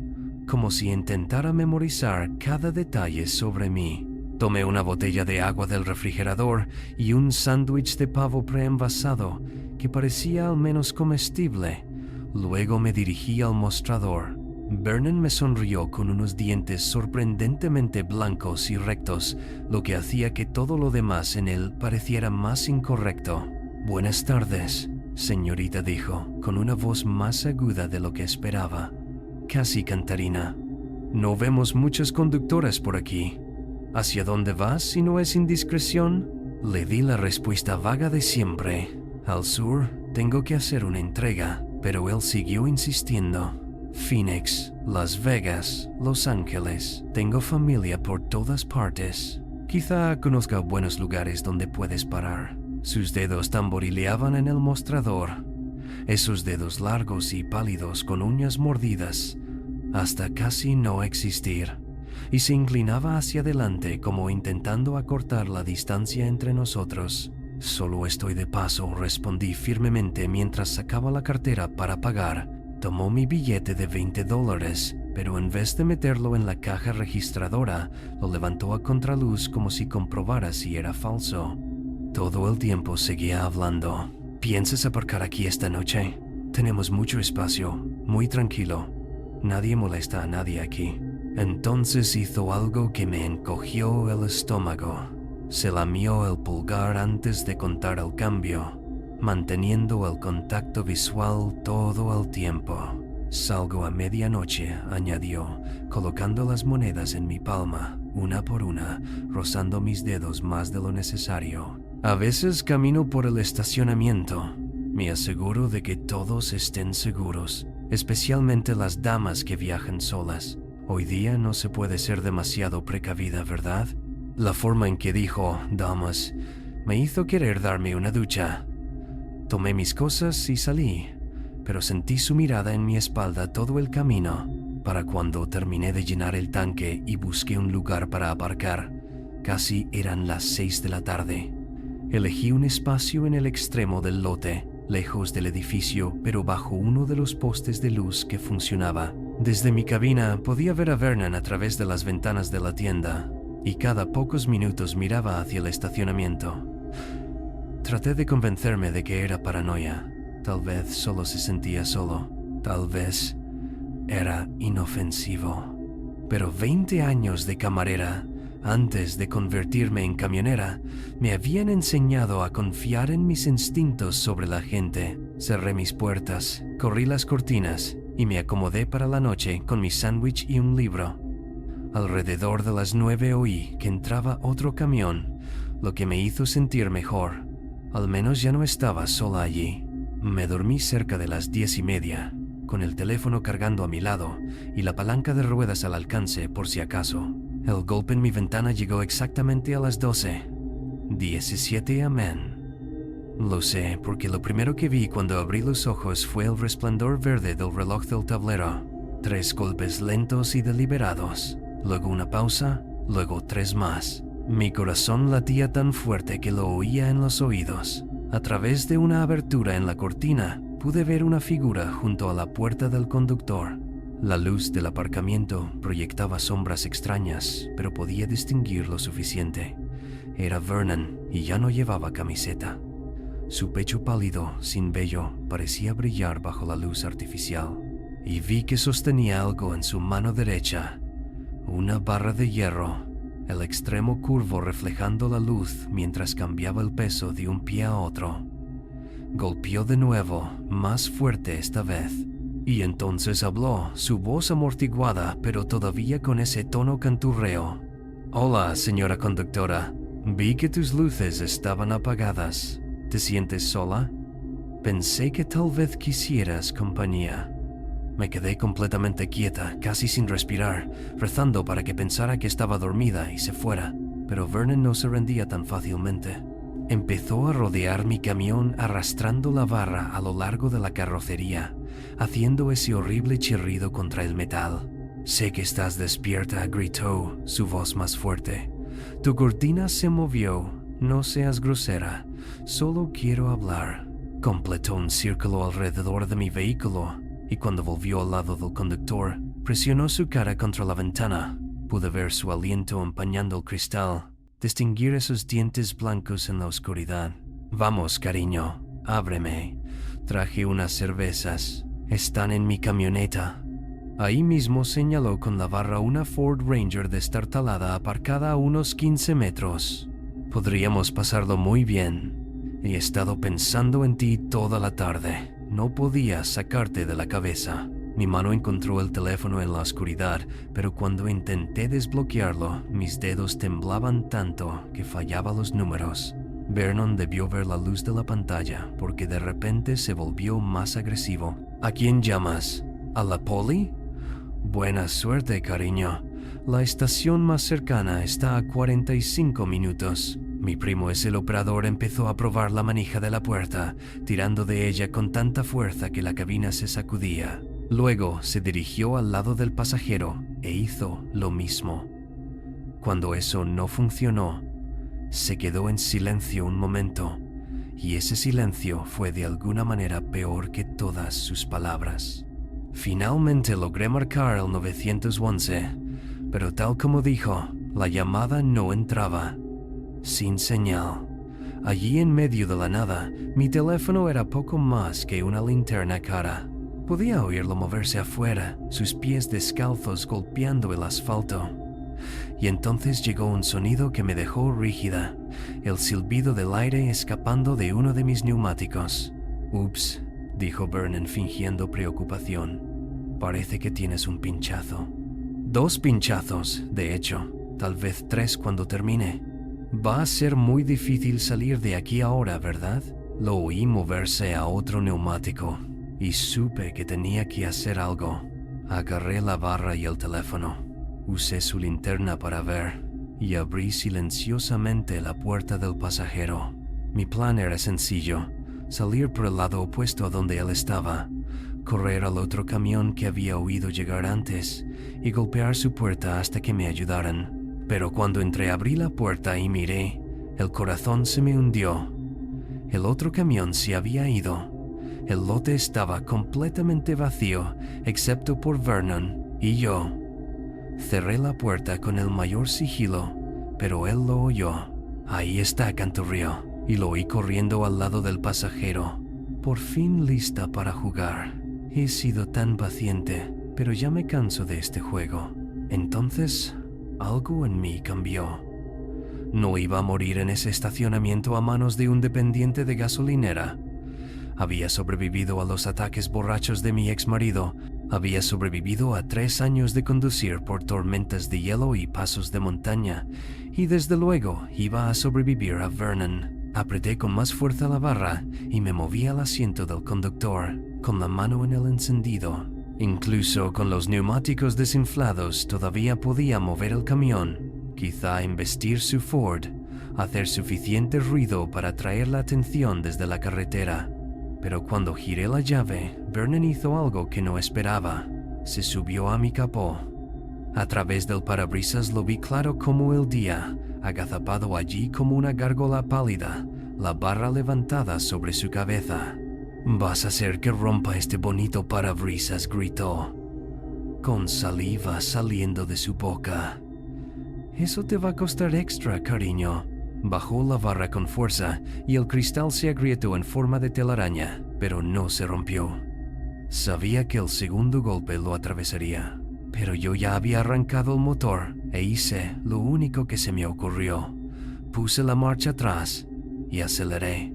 como si intentara memorizar cada detalle sobre mí. Tomé una botella de agua del refrigerador y un sándwich de pavo preenvasado que parecía al menos comestible. Luego me dirigí al mostrador. Vernon me sonrió con unos dientes sorprendentemente blancos y rectos, lo que hacía que todo lo demás en él pareciera más incorrecto. «Buenas tardes», señorita dijo, con una voz más aguda de lo que esperaba, casi cantarina. «No vemos muchas conductoras por aquí. ¿Hacia dónde vas, si no es indiscreción?» Le di la respuesta vaga de siempre. «Al sur, tengo que hacer una entrega», pero él siguió insistiendo. «Phoenix, Las Vegas, Los Ángeles. Tengo familia por todas partes. Quizá conozca buenos lugares donde puedes parar». Sus dedos tamborileaban en el mostrador, esos dedos largos y pálidos con uñas mordidas, hasta casi no existir, y se inclinaba hacia adelante como intentando acortar la distancia entre nosotros. «Solo estoy de paso», respondí firmemente mientras sacaba la cartera para pagar. Tomó mi billete de $20, pero en vez de meterlo en la caja registradora, lo levantó a contraluz como si comprobara si era falso. Todo el tiempo seguía hablando. «¿Piensas aparcar aquí esta noche? Tenemos mucho espacio, muy tranquilo. Nadie molesta a nadie aquí». Entonces hizo algo que me encogió el estómago. Se lamió el pulgar antes de contar el cambio, manteniendo el contacto visual todo el tiempo. «Salgo a medianoche», añadió, colocando las monedas en mi palma. una por una, rozando mis dedos más de lo necesario. A veces camino por el estacionamiento. Me aseguro de que todos estén seguros, especialmente las damas que viajan solas. Hoy día no se puede ser demasiado precavida, ¿verdad? La forma en que dijo damas me hizo querer darme una ducha. Tomé mis cosas y salí, pero sentí su mirada en mi espalda todo el camino. Para cuando terminé de llenar el tanque y busqué un lugar para aparcar, casi eran las 6 de la tarde. Elegí un espacio en el extremo del lote, lejos del edificio, pero bajo uno de los postes de luz que funcionaba. Desde mi cabina podía ver a Vernon a través de las ventanas de la tienda, y cada pocos minutos miraba hacia el estacionamiento. Traté de convencerme de que era paranoia. Tal vez solo se sentía solo. Tal vez era inofensivo. Pero 20 años de camarera, antes de convertirme en camionera, me habían enseñado a confiar en mis instintos sobre la gente. Cerré mis puertas, corrí las cortinas y me acomodé para la noche con mi sándwich y un libro. Alrededor de las 9 oí que entraba otro camión, lo que me hizo sentir mejor. Al menos ya no estaba sola allí. Me dormí cerca de las 10:30, con el teléfono cargando a mi lado y la palanca de ruedas al alcance por si acaso. El golpe en mi ventana llegó exactamente a las 12:17 amén. Lo sé porque lo primero que vi cuando abrí los ojos fue el resplandor verde del reloj del tablero. 3 golpes lentos y deliberados, luego una pausa, luego 3 más. Mi corazón latía tan fuerte que lo oía en los oídos. A través de una abertura en la cortina, pude ver una figura junto a la puerta del conductor. La luz del aparcamiento proyectaba sombras extrañas, pero podía distinguir lo suficiente. Era Vernon y ya no llevaba camiseta. Su pecho pálido, sin vello, parecía brillar bajo la luz artificial. Y vi que sostenía algo en su mano derecha, una barra de hierro, el extremo curvo reflejando la luz mientras cambiaba el peso de un pie a otro. Golpeó de nuevo, más fuerte esta vez. Y entonces habló, su voz amortiguada, pero todavía con ese tono canturreo. «Hola, señora conductora. Vi que tus luces estaban apagadas. ¿Te sientes sola? Pensé que tal vez quisieras compañía». Me quedé completamente quieta, casi sin respirar, rezando para que pensara que estaba dormida y se fuera. Pero Vernon no se rendía tan fácilmente. Empezó a rodear mi camión arrastrando la barra a lo largo de la carrocería, haciendo ese horrible chirrido contra el metal. «Sé que estás despierta», gritó, su voz más fuerte. «Tu cortina se movió. No seas grosera. Solo quiero hablar». Completó un círculo alrededor de mi vehículo y cuando volvió al lado del conductor, presionó su cara contra la ventana. Pude ver su aliento empañando el cristal, distinguir esos dientes blancos en la oscuridad. «Vamos, cariño, ábreme. Traje unas cervezas. Están en mi camioneta». Ahí mismo señaló con la barra una Ford Ranger destartalada aparcada a unos 15 metros. «Podríamos pasarlo muy bien. He estado pensando en ti toda la tarde. No podía sacarte de la cabeza». Mi mano encontró el teléfono en la oscuridad, pero cuando intenté desbloquearlo, mis dedos temblaban tanto que fallaba los números. Vernon debió ver la luz de la pantalla, porque de repente se volvió más agresivo. «¿A quién llamas? ¿A la poli?» «Buena suerte, cariño. La estación más cercana está a 45 minutos. Mi primo es el operador. Empezó a probar la manija de la puerta, tirando de ella con tanta fuerza que la cabina se sacudía. Luego se dirigió al lado del pasajero e hizo lo mismo. Cuando eso no funcionó, se quedó en silencio un momento, y ese silencio fue de alguna manera peor que todas sus palabras. Finalmente logré marcar el 911, pero tal como dijo, la llamada no entraba. Sin señal. Allí en medio de la nada, mi teléfono era poco más que una linterna cara. Podía oírlo moverse afuera, sus pies descalzos golpeando el asfalto. Y entonces llegó un sonido que me dejó rígida, el silbido del aire escapando de uno de mis neumáticos. «Ups», dijo Vernon fingiendo preocupación. «Parece que tienes un pinchazo». 2 pinchazos, de hecho. tal vez 3 cuando termine. Va a ser muy difícil salir de aquí ahora, ¿verdad? Lo oí moverse a otro neumático y supe que tenía que hacer algo. Agarré la barra y el teléfono. Usé su linterna para ver y abrí silenciosamente la puerta del pasajero. Mi plan era sencillo: salir por el lado opuesto a donde él estaba, correr al otro camión que había oído llegar antes y golpear su puerta hasta que me ayudaran. Pero cuando entreabrí la puerta y miré, el corazón se me hundió. El otro camión se había ido. El lote estaba completamente vacío, excepto por Vernon y yo. Cerré la puerta con el mayor sigilo, pero él lo oyó. Ahí está, canturrió, y lo oí corriendo al lado del pasajero. Por fin lista para jugar. He sido tan paciente, pero ya me canso de este juego. Entonces, algo en mí cambió. No iba a morir en ese estacionamiento a manos de un dependiente de gasolinera. Había sobrevivido a los ataques borrachos de mi exmarido. Había sobrevivido a 3 años de conducir por tormentas de hielo y pasos de montaña. Y desde luego iba a sobrevivir a Vernon. Apreté con más fuerza la barra y me moví al asiento del conductor, con la mano en el encendido. Incluso con los neumáticos desinflados todavía podía mover el camión, quizá embestir su Ford, hacer suficiente ruido para atraer la atención desde la carretera. Pero cuando giré la llave, Vernon hizo algo que no esperaba. Se subió a mi capó. A través del parabrisas lo vi claro como el día, agazapado allí como una gárgola pálida, la barra levantada sobre su cabeza. «Vas a hacer que rompa este bonito parabrisas», gritó, con saliva saliendo de su boca. «Eso te va a costar extra, cariño». Bajó la barra con fuerza y el cristal se agrietó en forma de telaraña, pero no se rompió. Sabía que el segundo golpe lo atravesaría, pero yo ya había arrancado el motor e hice lo único que se me ocurrió. Puse la marcha atrás y aceleré.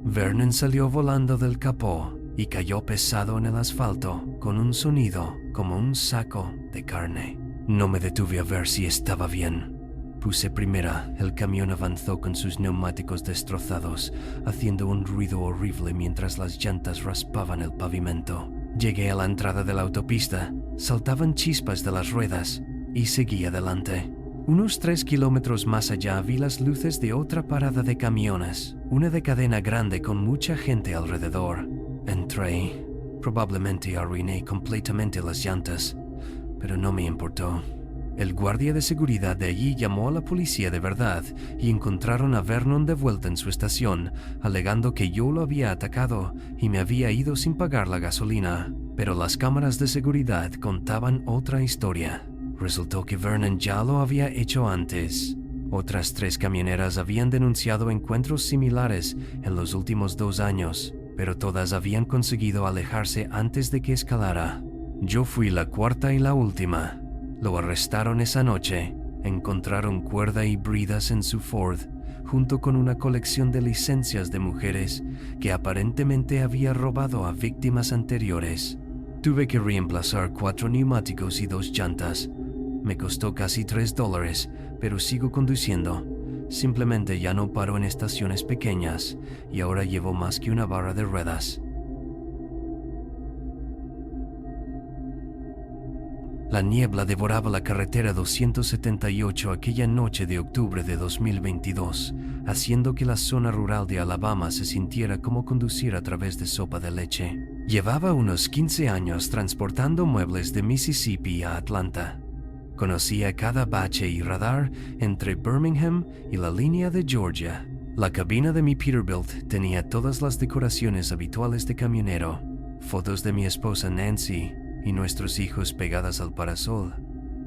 Vernon salió volando del capó y cayó pesado en el asfalto con un sonido como un saco de carne. No me detuve a ver si estaba bien. Puse primera, el camión avanzó con sus neumáticos destrozados, haciendo un ruido horrible mientras las llantas raspaban el pavimento. Llegué a la entrada de la autopista, saltaban chispas de las ruedas y seguí adelante. Unos 3 kilómetros más allá vi las luces de otra parada de camiones, una de cadena grande con mucha gente alrededor. Entré. Probablemente arruiné completamente las llantas, pero no me importó. El guardia de seguridad de allí llamó a la policía de verdad y encontraron a Vernon de vuelta en su estación, alegando que yo lo había atacado y me había ido sin pagar la gasolina. Pero las cámaras de seguridad contaban otra historia. Resultó que Vernon ya lo había hecho antes. Otras 3 camioneras habían denunciado encuentros similares en los últimos 2 años, pero todas habían conseguido alejarse antes de que escalara. Yo fui la cuarta y la última. Lo arrestaron esa noche, encontraron cuerda y bridas en su Ford, junto con una colección de licencias de mujeres que aparentemente había robado a víctimas anteriores. Tuve que reemplazar 4 neumáticos y 2 llantas. Me costó casi $3, pero sigo conduciendo. Simplemente ya no paro en estaciones pequeñas y ahora llevo más que una barra de ruedas. La niebla devoraba la carretera 278 aquella noche de octubre de 2022, haciendo que la zona rural de Alabama se sintiera como conducir a través de sopa de leche. Llevaba unos 15 años transportando muebles de Mississippi a Atlanta. Conocía cada bache y radar entre Birmingham y la línea de Georgia. La cabina de mi Peterbilt tenía todas las decoraciones habituales de camionero, fotos de mi esposa Nancy y nuestros hijos pegadas al parasol,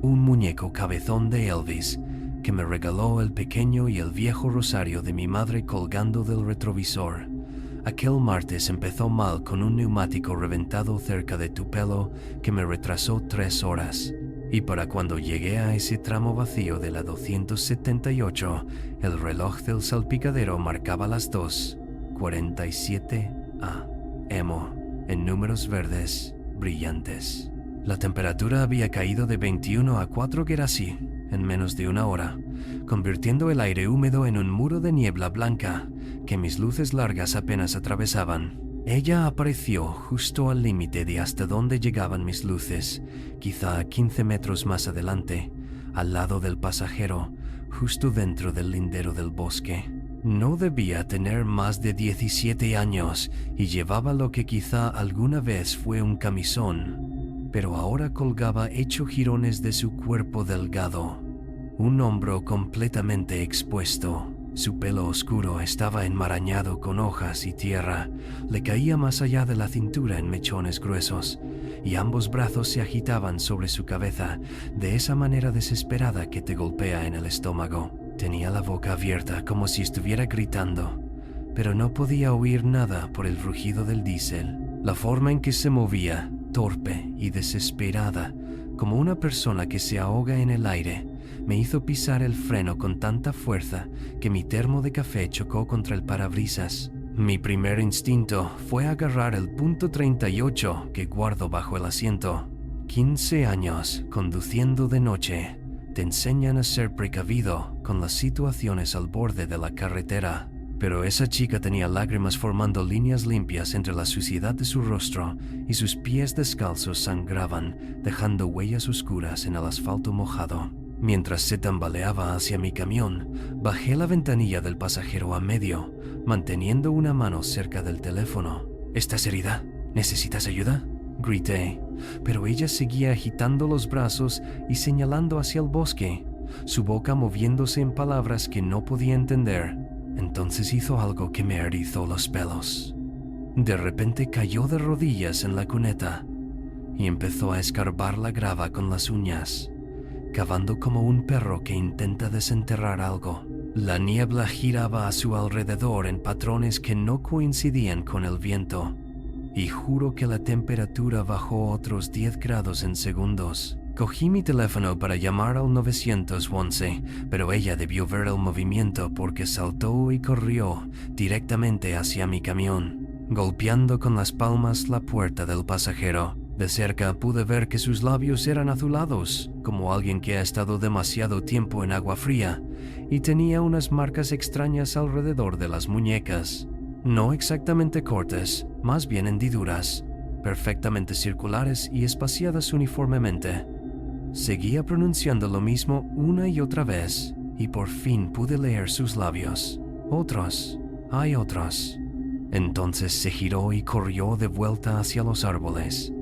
un muñeco cabezón de Elvis que me regaló el pequeño y el viejo rosario de mi madre colgando del retrovisor. Aquel martes empezó mal con un neumático reventado cerca de Tupelo que me retrasó 3 horas. Y para cuando llegué a ese tramo vacío de la 278, el reloj del salpicadero marcaba las 2:47 a.m. en números verdes brillantes. La temperatura había caído de 21 a 4 Graci, en menos de una hora, convirtiendo el aire húmedo en un muro de niebla blanca que mis luces largas apenas atravesaban. Ella apareció justo al límite de hasta donde llegaban mis luces, quizá a 15 metros más adelante, al lado del pasajero, justo dentro del lindero del bosque. No debía tener más de 17 años y llevaba lo que quizá alguna vez fue un camisón, pero ahora colgaba hecho jirones de su cuerpo delgado, un hombro completamente expuesto. Su pelo oscuro estaba enmarañado con hojas y tierra, le caía más allá de la cintura en mechones gruesos, y ambos brazos se agitaban sobre su cabeza de esa manera desesperada que te golpea en el estómago. Tenía la boca abierta como si estuviera gritando, pero no podía oír nada por el rugido del diésel. La forma en que se movía, torpe y desesperada, como una persona que se ahoga en el aire, me hizo pisar el freno con tanta fuerza que mi termo de café chocó contra el parabrisas. Mi primer instinto fue agarrar el .38 que guardo bajo el asiento. 15 años conduciendo de noche te enseñan a ser precavido con las situaciones al borde de la carretera. Pero esa chica tenía lágrimas formando líneas limpias entre la suciedad de su rostro y sus pies descalzos sangraban, dejando huellas oscuras en el asfalto mojado. Mientras se tambaleaba hacia mi camión, bajé la ventanilla del pasajero a medio, manteniendo una mano cerca del teléfono. ¿Estás herida? ¿Necesitas ayuda?, grité, pero ella seguía agitando los brazos y señalando hacia el bosque, su boca moviéndose en palabras que no podía entender. Entonces hizo algo que me erizó los pelos. De repente cayó de rodillas en la cuneta y empezó a escarbar la grava con las uñas, cavando como un perro que intenta desenterrar algo. La niebla giraba a su alrededor en patrones que no coincidían con el viento, y juro que la temperatura bajó otros 10 grados en segundos. Cogí mi teléfono para llamar al 911, pero ella debió ver el movimiento porque saltó y corrió directamente hacia mi camión, golpeando con las palmas la puerta del pasajero. De cerca pude ver que sus labios eran azulados, como alguien que ha estado demasiado tiempo en agua fría, y tenía unas marcas extrañas alrededor de las muñecas. No exactamente cortes, más bien hendiduras, perfectamente circulares y espaciadas uniformemente. Seguía pronunciando lo mismo una y otra vez, y por fin pude leer sus labios. Otros, hay otros. Entonces se giró y corrió de vuelta hacia los árboles,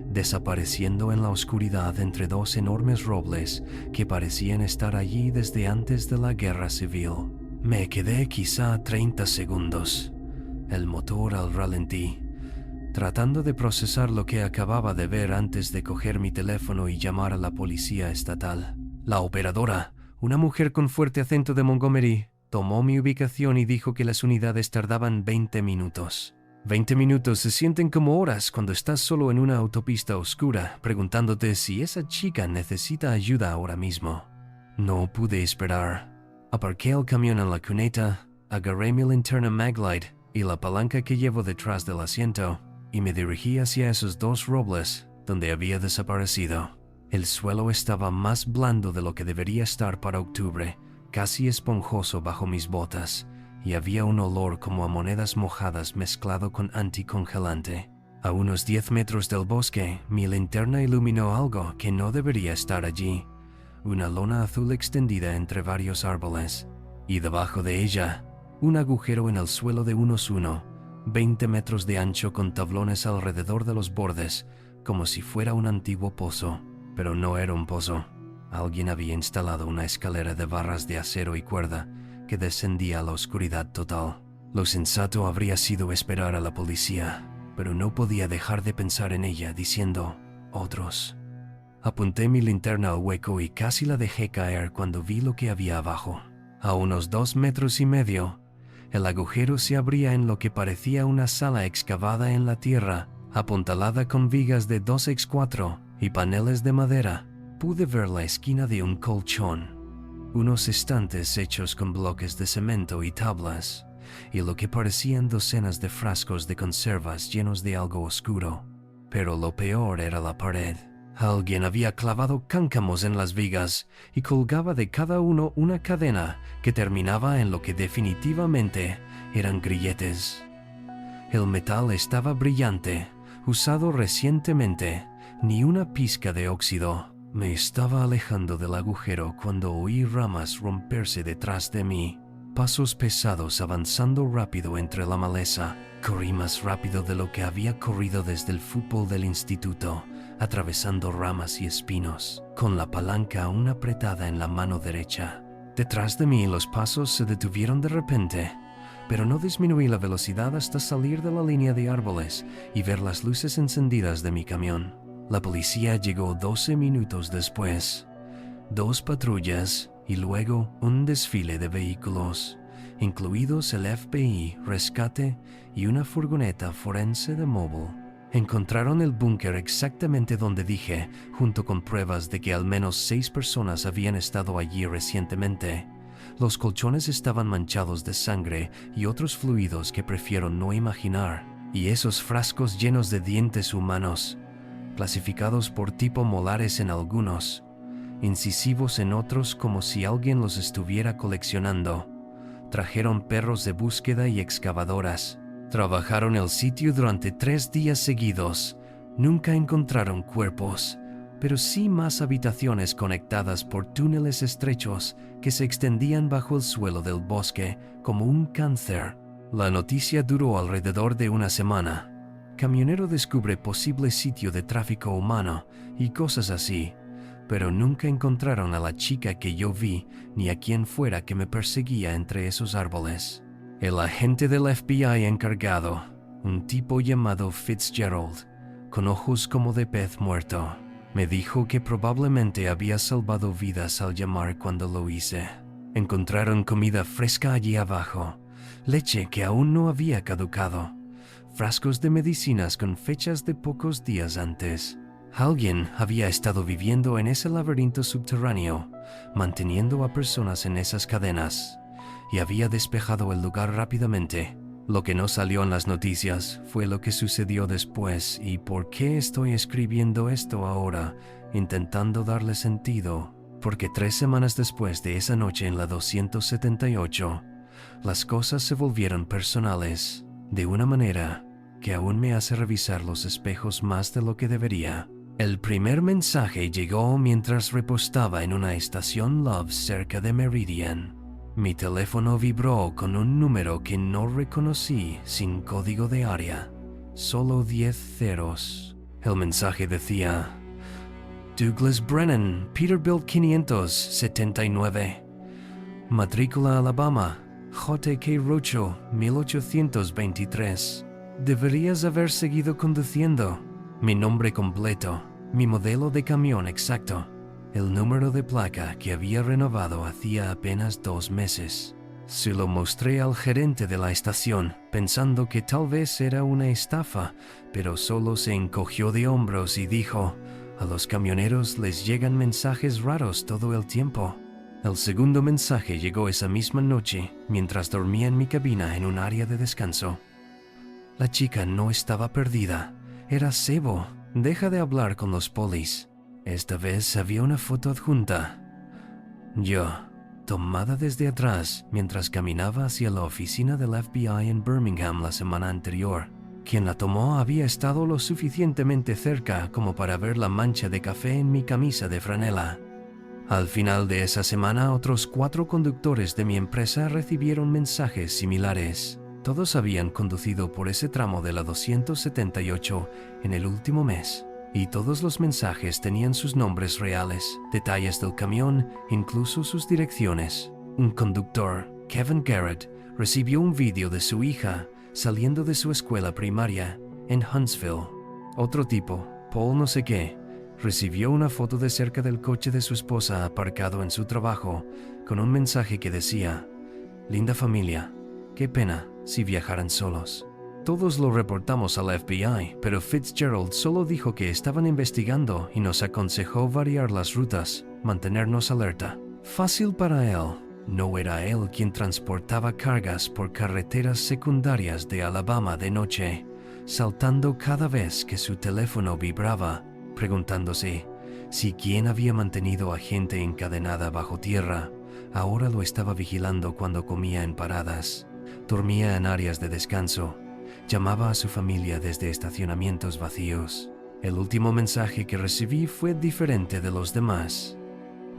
desapareciendo en la oscuridad entre dos enormes robles que parecían estar allí desde antes de la guerra civil. Me quedé quizá 30 segundos, el motor al ralentí, tratando de procesar lo que acababa de ver antes de coger mi teléfono y llamar a la policía estatal. La operadora, una mujer con fuerte acento de Montgomery, tomó mi ubicación y dijo que las unidades tardaban 20 minutos. 20 minutos se sienten como horas cuando estás solo en una autopista oscura, preguntándote si esa chica necesita ayuda ahora mismo. No pude esperar. Aparqué el camión en la cuneta, agarré mi linterna Maglite y la palanca que llevo detrás del asiento, y me dirigí hacia esos dos robles donde había desaparecido. El suelo estaba más blando de lo que debería estar para octubre, casi esponjoso bajo mis botas, y había un olor como a monedas mojadas mezclado con anticongelante. A unos 10 metros del bosque, mi linterna iluminó algo que no debería estar allí, una lona azul extendida entre varios árboles, y debajo de ella, un agujero en el suelo de unos 20 metros de ancho con tablones alrededor de los bordes, como si fuera un antiguo pozo. Pero no era un pozo. Alguien había instalado una escalera de barras de acero y cuerda que descendía a la oscuridad total. Lo sensato habría sido esperar a la policía, pero no podía dejar de pensar en ella, diciendo, otros. Apunté mi linterna al hueco y casi la dejé caer cuando vi lo que había abajo. A unos 2,5 metros, el agujero se abría en lo que parecía una sala excavada en la tierra, apuntalada con vigas de 2x4 y paneles de madera. Pude ver la esquina de un colchón, unos estantes hechos con bloques de cemento y tablas, y lo que parecían docenas de frascos de conservas llenos de algo oscuro. Pero lo peor era la pared. Alguien había clavado cáncamos en las vigas y colgaba de cada uno una cadena que terminaba en lo que definitivamente eran grilletes. El metal estaba brillante, usado recientemente, ni una pizca de óxido. Me estaba alejando del agujero cuando oí ramas romperse detrás de mí. Pasos pesados avanzando rápido entre la maleza. Corrí más rápido de lo que había corrido desde el fútbol del instituto, atravesando ramas y espinos, con la palanca aún apretada en la mano derecha. Detrás de mí los pasos se detuvieron de repente, pero no disminuí la velocidad hasta salir de la línea de árboles y ver las luces encendidas de mi camión. La policía llegó 12 minutos después. 2 patrullas y luego un desfile de vehículos, incluidos el FBI, rescate y una furgoneta forense de móvil. Encontraron el búnker exactamente donde dije, junto con pruebas de que al menos 6 personas habían estado allí recientemente. Los colchones estaban manchados de sangre y otros fluidos que prefiero no imaginar, y esos frascos llenos de dientes humanos, clasificados por tipo molares en algunos, incisivos en otros como si alguien los estuviera coleccionando. Trajeron perros de búsqueda y excavadoras. Trabajaron el sitio durante 3 días seguidos. Nunca encontraron cuerpos, pero sí más habitaciones conectadas por túneles estrechos que se extendían bajo el suelo del bosque como un cáncer. La noticia duró alrededor de una semana. Camionero descubre posible sitio de tráfico humano y cosas así, pero nunca encontraron a la chica que yo vi ni a quien fuera que me perseguía entre esos árboles. El agente del FBI encargado, un tipo llamado Fitzgerald, con ojos como de pez muerto, me dijo que probablemente había salvado vidas al llamar cuando lo hice. Encontraron comida fresca allí abajo, leche que aún no había caducado, frascos de medicinas con fechas de pocos días antes. Alguien había estado viviendo en ese laberinto subterráneo, manteniendo a personas en esas cadenas, y había despejado el lugar rápidamente. Lo que no salió en las noticias fue lo que sucedió después y por qué estoy escribiendo esto ahora, intentando darle sentido, porque 3 semanas después de esa noche en la 278, las cosas se volvieron personales, de una manera que aún me hace revisar los espejos más de lo que debería. El primer mensaje llegó mientras repostaba en una estación Love cerca de Meridian. Mi teléfono vibró con un número que no reconocí sin código de área, solo 10 ceros. El mensaje decía: Douglas Brennan, Peterbilt 579, matrícula Alabama, JK Rocho, 1823. Deberías haber seguido conduciendo. Mi nombre completo, mi modelo de camión exacto, el número de placa que había renovado hacía apenas 2 meses. Se lo mostré al gerente de la estación, pensando que tal vez era una estafa, pero solo se encogió de hombros y dijo: a los camioneros les llegan mensajes raros todo el tiempo. El segundo mensaje llegó esa misma noche, mientras dormía en mi cabina en un área de descanso. La chica no estaba perdida, era cebo. Deja de hablar con los polis. Esta vez había una foto adjunta. Yo, tomada desde atrás mientras caminaba hacia la oficina del FBI en Birmingham la semana anterior. Quien la tomó había estado lo suficientemente cerca como para ver la mancha de café en mi camisa de franela. Al final de esa semana, otros 4 conductores de mi empresa recibieron mensajes similares. Todos habían conducido por ese tramo de la 278 en el último mes. Y todos los mensajes tenían sus nombres reales, detalles del camión, incluso sus direcciones. Un conductor, Kevin Garrett, recibió un vídeo de su hija saliendo de su escuela primaria en Huntsville. Otro tipo, Paul no sé qué, recibió una foto de cerca del coche de su esposa aparcado en su trabajo con un mensaje que decía: linda familia, qué pena si viajaran solos. Todos lo reportamos al FBI, pero Fitzgerald solo dijo que estaban investigando y nos aconsejó variar las rutas, mantenernos alerta. Fácil para él. No era él quien transportaba cargas por carreteras secundarias de Alabama de noche, saltando cada vez que su teléfono vibraba. preguntándose si quien había mantenido a gente encadenada bajo tierra ahora lo estaba vigilando cuando comía en paradas, dormía en áreas de descanso, llamaba a su familia desde estacionamientos vacíos. El último mensaje que recibí fue diferente de los demás.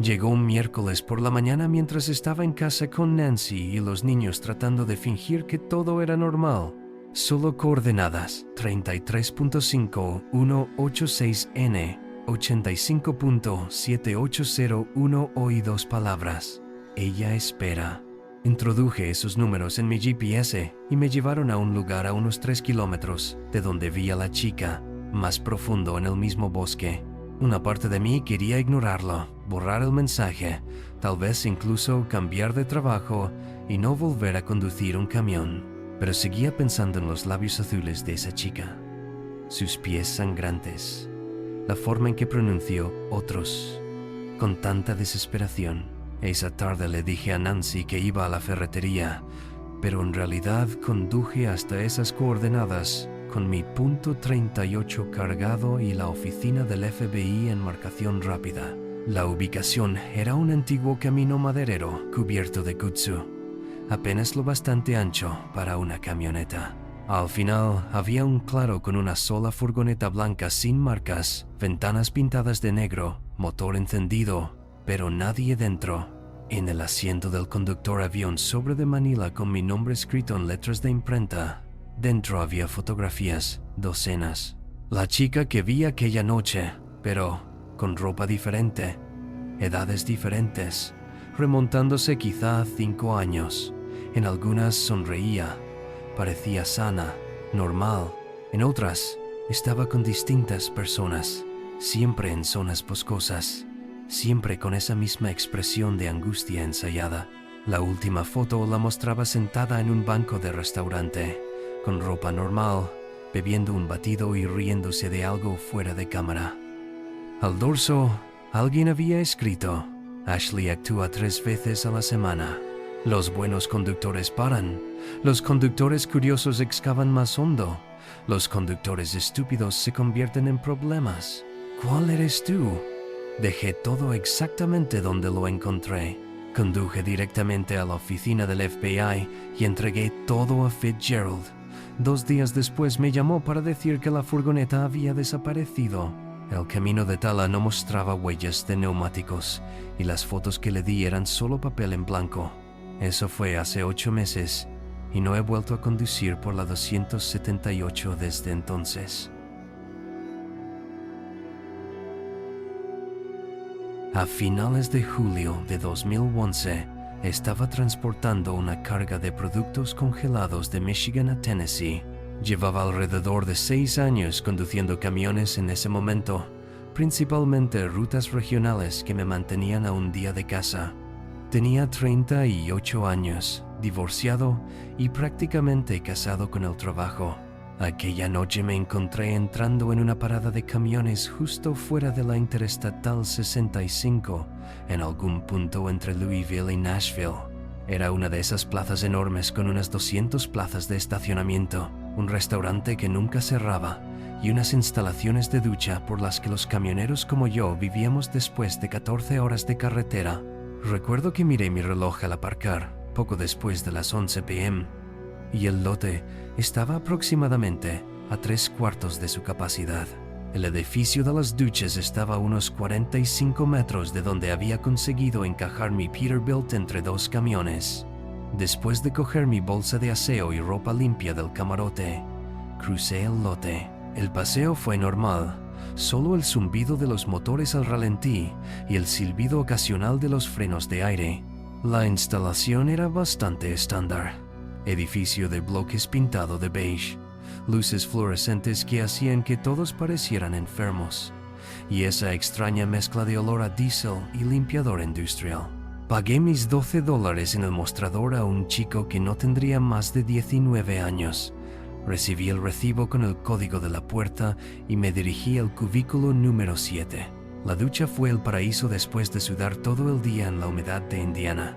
Llegó un miércoles por la mañana mientras estaba en casa con Nancy y los niños tratando de fingir que todo era normal. Solo coordenadas 33.5186N, 85.7801 y 2 palabras. Ella espera. Introduje esos números en mi GPS y me llevaron a un lugar a unos 3 kilómetros de donde vi a la chica, más profundo en el mismo bosque. Una parte de mí quería ignorarlo, borrar el mensaje, tal vez incluso cambiar de trabajo y no volver a conducir un camión. Pero seguía pensando en los labios azules de esa chica, sus pies sangrantes, la forma en que pronunció otros, con tanta desesperación. Esa tarde le dije a Nancy que iba a la ferretería, pero en realidad conduje hasta esas coordenadas con mi punto 38 cargado y la oficina del FBI en marcación rápida. La ubicación era un antiguo camino maderero cubierto de kudzu, apenas lo bastante ancho para una camioneta. Al final había un claro con una sola furgoneta blanca sin marcas, ventanas pintadas de negro, motor encendido, pero nadie dentro. En el asiento del conductor había un sobre de manila con mi nombre escrito en letras de imprenta. Dentro había fotografías, docenas. La chica que vi aquella noche, pero con ropa diferente, edades diferentes, remontándose quizá a 5 años. En algunas sonreía, parecía sana, normal. En otras, estaba con distintas personas, siempre en zonas boscosas, siempre con esa misma expresión de angustia ensayada. La última foto la mostraba sentada en un banco de restaurante, con ropa normal, bebiendo un batido y riéndose de algo fuera de cámara. Al dorso, alguien había escrito: Ashley actúa 3 veces a la semana. Los buenos conductores paran. Los conductores curiosos excavan más hondo. Los conductores estúpidos se convierten en problemas. ¿Cuál eres tú? Dejé todo exactamente donde lo encontré. Conduje directamente a la oficina del FBI y entregué todo a Fitzgerald. 2 días después me llamó para decir que la furgoneta había desaparecido. El camino de tala no mostraba huellas de neumáticos y las fotos que le di eran solo papel en blanco. Eso fue hace 8 meses y no he vuelto a conducir por la 278 desde entonces. A finales de julio de 2011, estaba transportando una carga de productos congelados de Michigan a Tennessee. Llevaba alrededor de 6 años conduciendo camiones en ese momento, principalmente rutas regionales que me mantenían a un día de casa. Tenía 38 años, divorciado y prácticamente casado con el trabajo. Aquella noche me encontré entrando en una parada de camiones justo fuera de la Interestatal 65, en algún punto entre Louisville y Nashville. Era una de esas plazas enormes con unas 200 plazas de estacionamiento, un restaurante que nunca cerraba y unas instalaciones de ducha por las que los camioneros como yo vivíamos después de 14 horas de carretera. Recuerdo que miré mi reloj al aparcar, poco después de las 11 p.m., y el lote estaba aproximadamente a 3/4 de su capacidad. El edificio de las duchas estaba a unos 45 metros de donde había conseguido encajar mi Peterbilt entre 2 camiones. Después de coger mi bolsa de aseo y ropa limpia del camarote, crucé el lote. El paseo fue normal, solo el zumbido de los motores al ralentí y el silbido ocasional de los frenos de aire. La instalación era bastante estándar. Edificio de bloques pintado de beige, luces fluorescentes que hacían que todos parecieran enfermos, y esa extraña mezcla de olor a diésel y limpiador industrial. Pagué mis $12 en el mostrador a un chico que no tendría más de 19 años. Recibí el recibo con el código de la puerta y me dirigí al cubículo número 7. La ducha fue el paraíso después de sudar todo el día en la humedad de Indiana.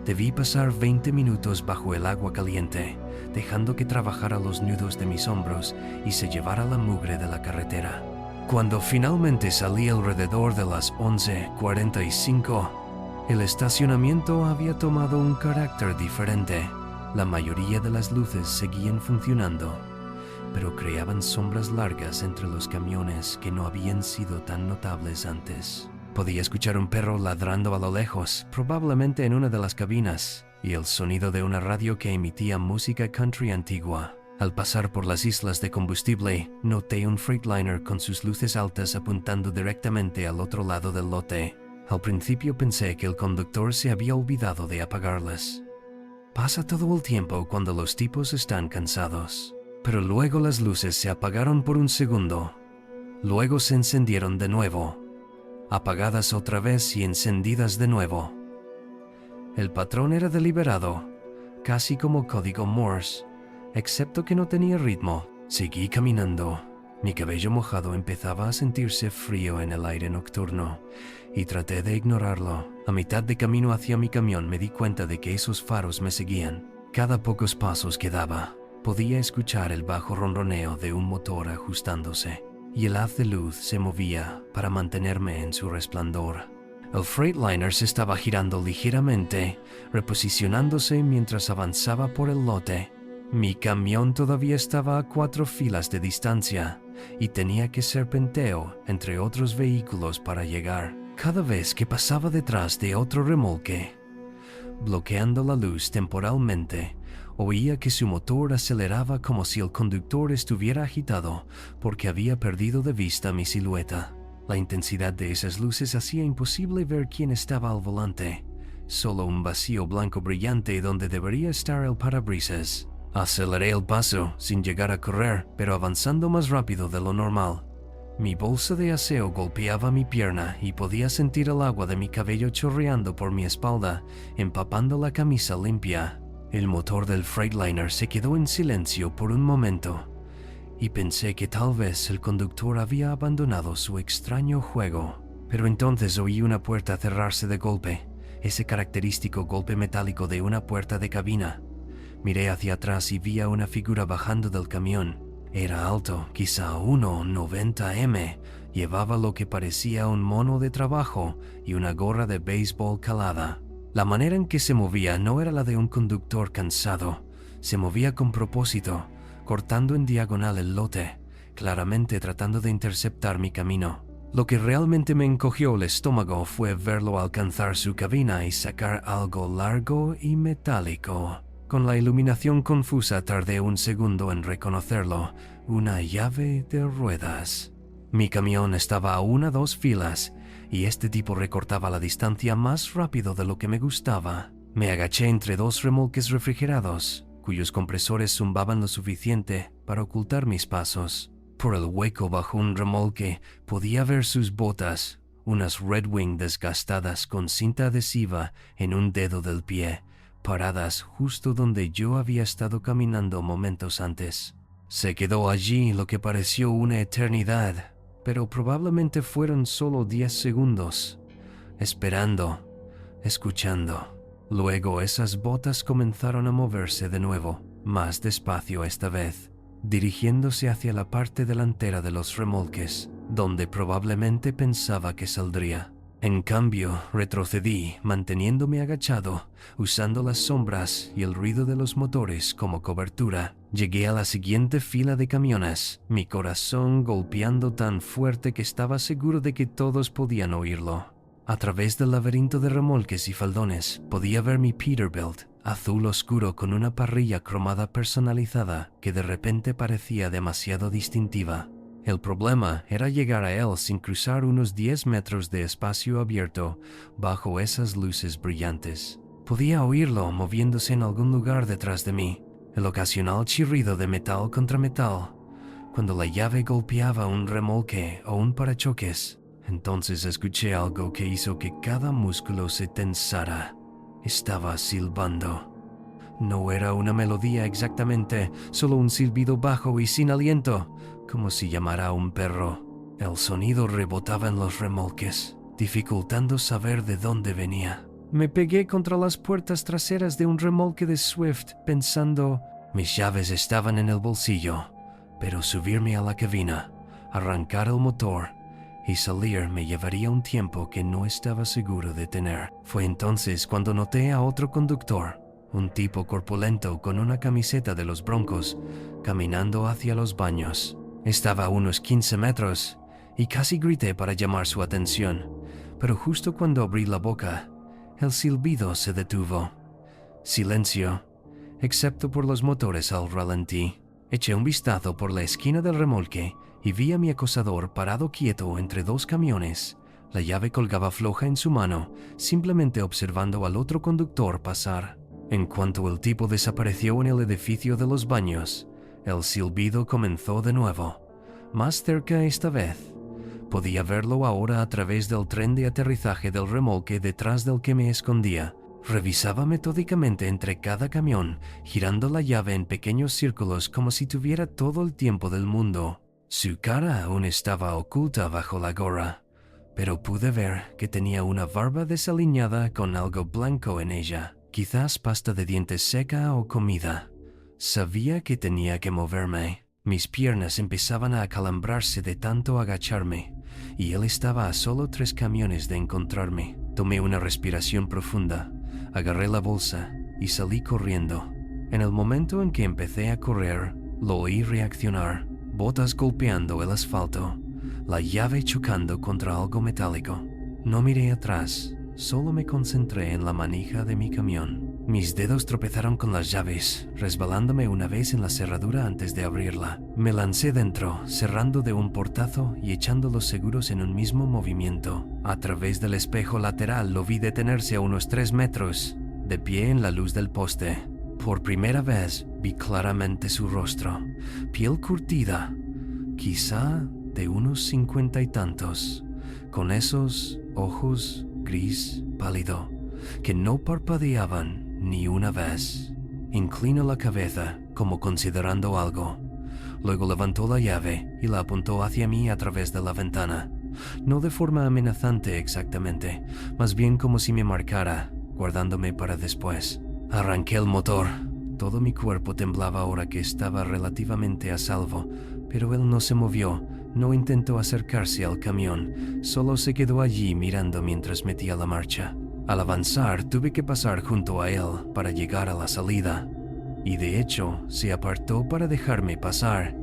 Debí pasar 20 minutos bajo el agua caliente, dejando que trabajara los nudos de mis hombros y se llevara la mugre de la carretera. Cuando finalmente salí alrededor de las 11:45, el estacionamiento había tomado un carácter diferente. La mayoría de las luces seguían funcionando, pero creaban sombras largas entre los camiones que no habían sido tan notables antes. Podía escuchar un perro ladrando a lo lejos, probablemente en una de las cabinas, y el sonido de una radio que emitía música country antigua. Al pasar por las islas de combustible, noté un Freightliner con sus luces altas apuntando directamente al otro lado del lote. Al principio pensé que el conductor se había olvidado de apagarlas. Pasa todo el tiempo cuando los tipos están cansados. Pero luego las luces se apagaron por un segundo. Luego se encendieron de nuevo. Apagadas otra vez y encendidas de nuevo. El patrón era deliberado, casi como código Morse. Excepto que no tenía ritmo. Seguí caminando. Mi cabello mojado empezaba a sentirse frío en el aire nocturno, y traté de ignorarlo. A mitad de camino hacia mi camión me di cuenta de que esos faros me seguían. Cada pocos pasos que daba, podía escuchar el bajo ronroneo de un motor ajustándose, y el haz de luz se movía para mantenerme en su resplandor. El Freightliner se estaba girando ligeramente, reposicionándose mientras avanzaba por el lote. Mi camión todavía estaba a 4 filas de distancia y tenía que serpenteo entre otros vehículos para llegar. Cada vez que pasaba detrás de otro remolque, bloqueando la luz temporalmente, oía que su motor aceleraba como si el conductor estuviera agitado porque había perdido de vista mi silueta. La intensidad de esas luces hacía imposible ver quién estaba al volante, solo un vacío blanco brillante donde debería estar el parabrisas. Aceleré el paso, sin llegar a correr, pero avanzando más rápido de lo normal. Mi bolsa de aseo golpeaba mi pierna y podía sentir el agua de mi cabello chorreando por mi espalda, empapando la camisa limpia. El motor del Freightliner se quedó en silencio por un momento, y pensé que tal vez el conductor había abandonado su extraño juego. Pero entonces oí una puerta cerrarse de golpe, ese característico golpe metálico de una puerta de cabina. Miré hacia atrás y vi a una figura bajando del camión. Era alto, quizá 1,90 m, llevaba lo que parecía un mono de trabajo y una gorra de béisbol calada. La manera en que se movía no era la de un conductor cansado. Se movía con propósito, cortando en diagonal el lote, claramente tratando de interceptar mi camino. Lo que realmente me encogió el estómago fue verlo alcanzar su cabina y sacar algo largo y metálico. Con la iluminación confusa tardé un segundo en reconocerlo, una llave de ruedas. Mi camión estaba a 2 filas, y este tipo recortaba la distancia más rápido de lo que me gustaba. Me agaché entre 2 remolques refrigerados, cuyos compresores zumbaban lo suficiente para ocultar mis pasos. Por el hueco bajo un remolque podía ver sus botas, unas Red Wing desgastadas con cinta adhesiva en un dedo del pie, paradas justo donde yo había estado caminando momentos antes. Se quedó allí lo que pareció una eternidad, pero probablemente fueron solo 10 segundos, esperando, escuchando. Luego esas botas comenzaron a moverse de nuevo, más despacio esta vez, dirigiéndose hacia la parte delantera de los remolques, donde probablemente pensaba que saldría. En cambio, retrocedí, manteniéndome agachado, usando las sombras y el ruido de los motores como cobertura. Llegué a la siguiente fila de camiones, mi corazón golpeando tan fuerte que estaba seguro de que todos podían oírlo. A través del laberinto de remolques y faldones, podía ver mi Peterbilt, azul oscuro con una parrilla cromada personalizada que de repente parecía demasiado distintiva. El problema era llegar a él sin cruzar unos 10 metros de espacio abierto bajo esas luces brillantes. Podía oírlo moviéndose en algún lugar detrás de mí, el ocasional chirrido de metal contra metal, cuando la llave golpeaba un remolque o un parachoques. Entonces escuché algo que hizo que cada músculo se tensara. Estaba silbando. No era una melodía exactamente, solo un silbido bajo y sin aliento, como si llamara a un perro. El sonido rebotaba en los remolques, dificultando saber de dónde venía. Me pegué contra las puertas traseras de un remolque de Swift, pensando, mis llaves estaban en el bolsillo, pero subirme a la cabina, Arrancar el motor y salir me llevaría un tiempo que no estaba seguro de tener. Fue entonces cuando noté a otro conductor, un tipo corpulento con una camiseta de los Broncos, caminando hacia los baños. Estaba a unos 15 metros y casi grité para llamar su atención, pero justo cuando abrí la boca, el silbido se detuvo. Silencio, excepto por los motores al ralentí. Eché un vistazo por la esquina del remolque y vi a mi acosador parado quieto entre dos camiones. La llave colgaba floja en su mano, simplemente observando al otro conductor pasar. En cuanto el tipo desapareció en el edificio de los baños, el silbido comenzó de nuevo, más cerca esta vez. Podía verlo ahora a través del tren de aterrizaje del remolque detrás del que me escondía. Revisaba metódicamente entre cada camión, girando la llave en pequeños círculos como si tuviera todo el tiempo del mundo. Su cara aún estaba oculta bajo la gorra, pero pude ver que tenía una barba desaliñada con algo blanco en ella, quizás pasta de dientes seca o comida. Sabía que tenía que moverme. Mis piernas empezaban a acalambrarse de tanto agacharme, y él estaba a solo 3 camiones de encontrarme. Tomé una respiración profunda, agarré la bolsa y salí corriendo. En el momento en que empecé a correr, lo oí reaccionar, botas golpeando el asfalto, la llave chocando contra algo metálico. No miré atrás, solo me concentré en la manija de mi camión. Mis dedos tropezaron con las llaves, resbalándome una vez en la cerradura antes de abrirla. Me lancé dentro, cerrando de un portazo y echando los seguros en un mismo movimiento. A través del espejo lateral lo vi detenerse a unos 3 metros, de pie en la luz del poste. Por primera vez vi claramente su rostro, piel curtida, quizá de unos 50 y tantos, con esos ojos gris pálido que no parpadeaban ni una vez. Inclinó la cabeza, como considerando algo. Luego levantó la llave y la apuntó hacia mí a través de la ventana. No de forma amenazante exactamente, más bien como si me marcara, guardándome para después. Arranqué el motor. Todo mi cuerpo temblaba ahora que estaba relativamente a salvo, pero él no se movió, no intentó acercarse al camión, solo se quedó allí mirando mientras metía la marcha. Al avanzar, tuve que pasar junto a él para llegar a la salida, y de hecho, se apartó para dejarme pasar,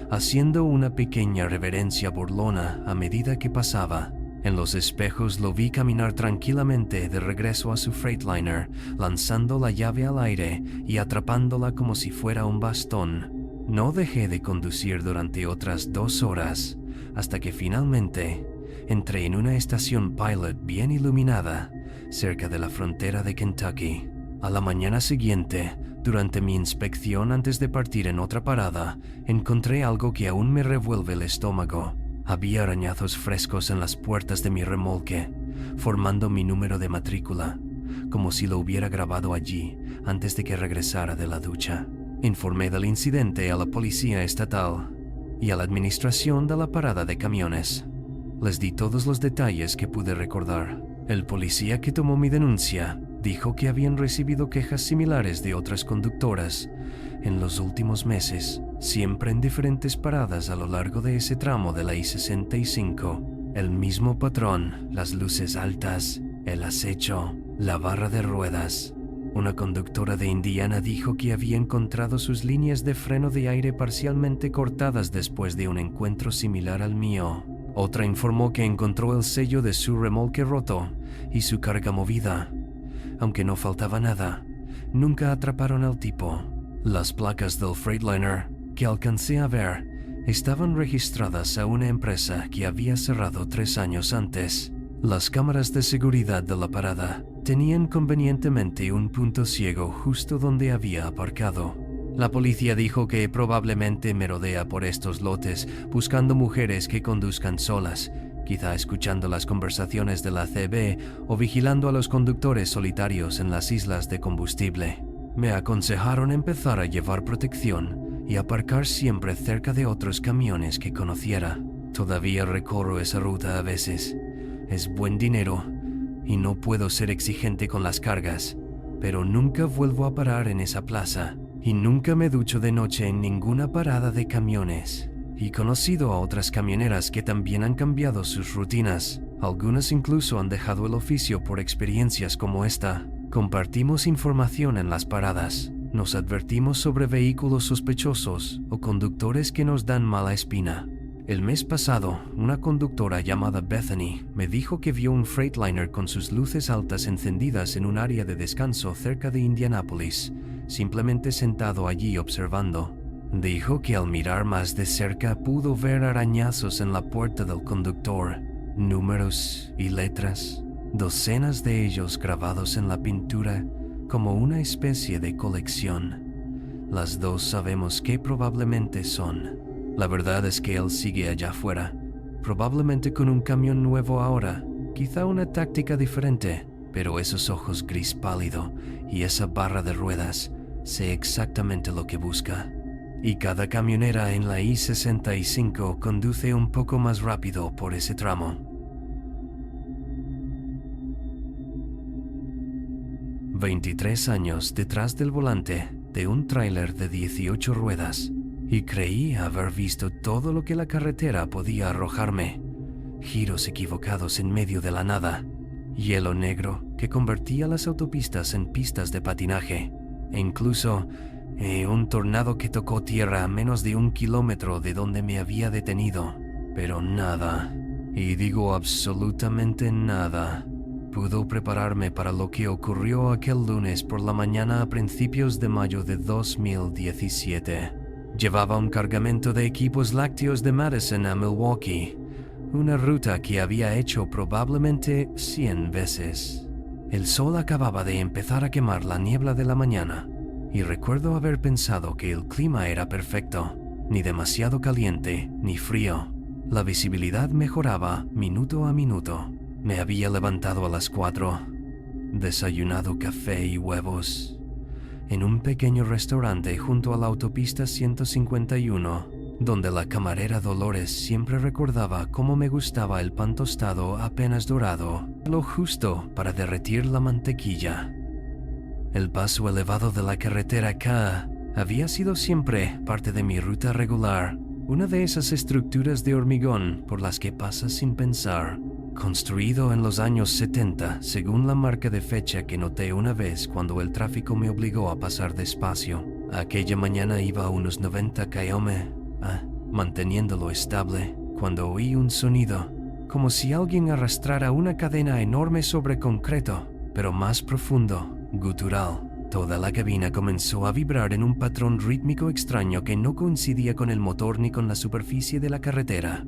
haciendo una pequeña reverencia burlona a medida que pasaba. En los espejos lo vi caminar tranquilamente de regreso a su Freightliner, lanzando la llave al aire y atrapándola como si fuera un bastón. No dejé de conducir durante otras 2 horas, hasta que finalmente entré en una estación Pilot bien iluminada, cerca de la frontera de Kentucky. A la mañana siguiente, durante mi inspección antes de partir en otra parada, encontré algo que aún me revuelve el estómago. Había arañazos frescos en las puertas de mi remolque, formando mi número de matrícula, como si lo hubiera grabado allí antes de que regresara de la ducha. Informé del incidente a la policía estatal y a la administración de la parada de camiones. Les di todos los detalles que pude recordar. El policía que tomó mi denuncia dijo que habían recibido quejas similares de otras conductoras en los últimos meses, siempre en diferentes paradas a lo largo de ese tramo de la I-65. El mismo patrón, las luces altas, el acecho, la barra de ruedas. Una conductora de Indiana dijo que había encontrado sus líneas de freno de aire parcialmente cortadas después de un encuentro similar al mío. Otra informó que encontró el sello de su remolque roto y su carga movida. Aunque no faltaba nada, nunca atraparon al tipo. Las placas del Freightliner que alcancé a ver estaban registradas a una empresa que había cerrado 3 años antes. Las cámaras de seguridad de la parada tenían convenientemente un punto ciego justo donde había aparcado. La policía dijo que probablemente merodea por estos lotes buscando mujeres que conduzcan solas, quizá escuchando las conversaciones de la CB o vigilando a los conductores solitarios en las islas de combustible. Me aconsejaron empezar a llevar protección y aparcar siempre cerca de otros camiones que conociera. Todavía recorro esa ruta a veces. Es buen dinero y no puedo ser exigente con las cargas, pero nunca vuelvo a parar en esa plaza y nunca me ducho de noche en ninguna parada de camiones. y conocido a otras camioneras que también han cambiado sus rutinas. Algunas incluso han dejado el oficio por experiencias como esta. Compartimos información en las paradas. Nos advertimos sobre vehículos sospechosos o conductores que nos dan mala espina. El mes pasado, una conductora llamada Bethany me dijo que vio un Freightliner con sus luces altas encendidas en un área de descanso cerca de Indianápolis, simplemente sentado allí observando. Dijo que al mirar más de cerca pudo ver arañazos en la puerta del conductor, números y letras, docenas de ellos grabados en la pintura como una especie de colección. Las dos sabemos qué probablemente son. La verdad es que él sigue allá afuera, probablemente con un camión nuevo ahora, quizá una táctica diferente, pero esos ojos gris pálido y esa barra de ruedas, sé exactamente lo que busca. Y cada camionera en la I-65 conduce un poco más rápido por ese tramo. 23 años detrás del volante de un tráiler de 18 ruedas. Y creí haber visto todo lo que la carretera podía arrojarme. Giros equivocados en medio de la nada, hielo negro que convertía las autopistas en pistas de patinaje, e incluso un tornado que tocó tierra a menos de 1 kilómetro de donde me había detenido. Pero nada, y digo absolutamente nada, pudo prepararme para lo que ocurrió aquel lunes por la mañana a principios de mayo de 2017. Llevaba un cargamento de equipos lácteos de Madison a Milwaukee, una ruta que había hecho probablemente 100 veces. El sol acababa de empezar a quemar la niebla de la mañana, y recuerdo haber pensado que el clima era perfecto, ni demasiado caliente ni frío. La visibilidad mejoraba minuto a minuto. Me había levantado a las 4, desayunado café y huevos en un pequeño restaurante junto a la autopista 151, donde la camarera Dolores siempre recordaba cómo me gustaba el pan tostado apenas dorado, lo justo para derretir la mantequilla. El paso elevado de la carretera K había sido siempre parte de mi ruta regular, una de esas estructuras de hormigón por las que pasas sin pensar. Construido en los años 70, según la marca de fecha que noté una vez cuando el tráfico me obligó a pasar despacio. Aquella mañana iba a unos 90 km, manteniéndolo estable, cuando oí un sonido, como si alguien arrastrara una cadena enorme sobre concreto, pero más profundo, gutural. Toda la cabina comenzó a vibrar en un patrón rítmico extraño que no coincidía con el motor ni con la superficie de la carretera.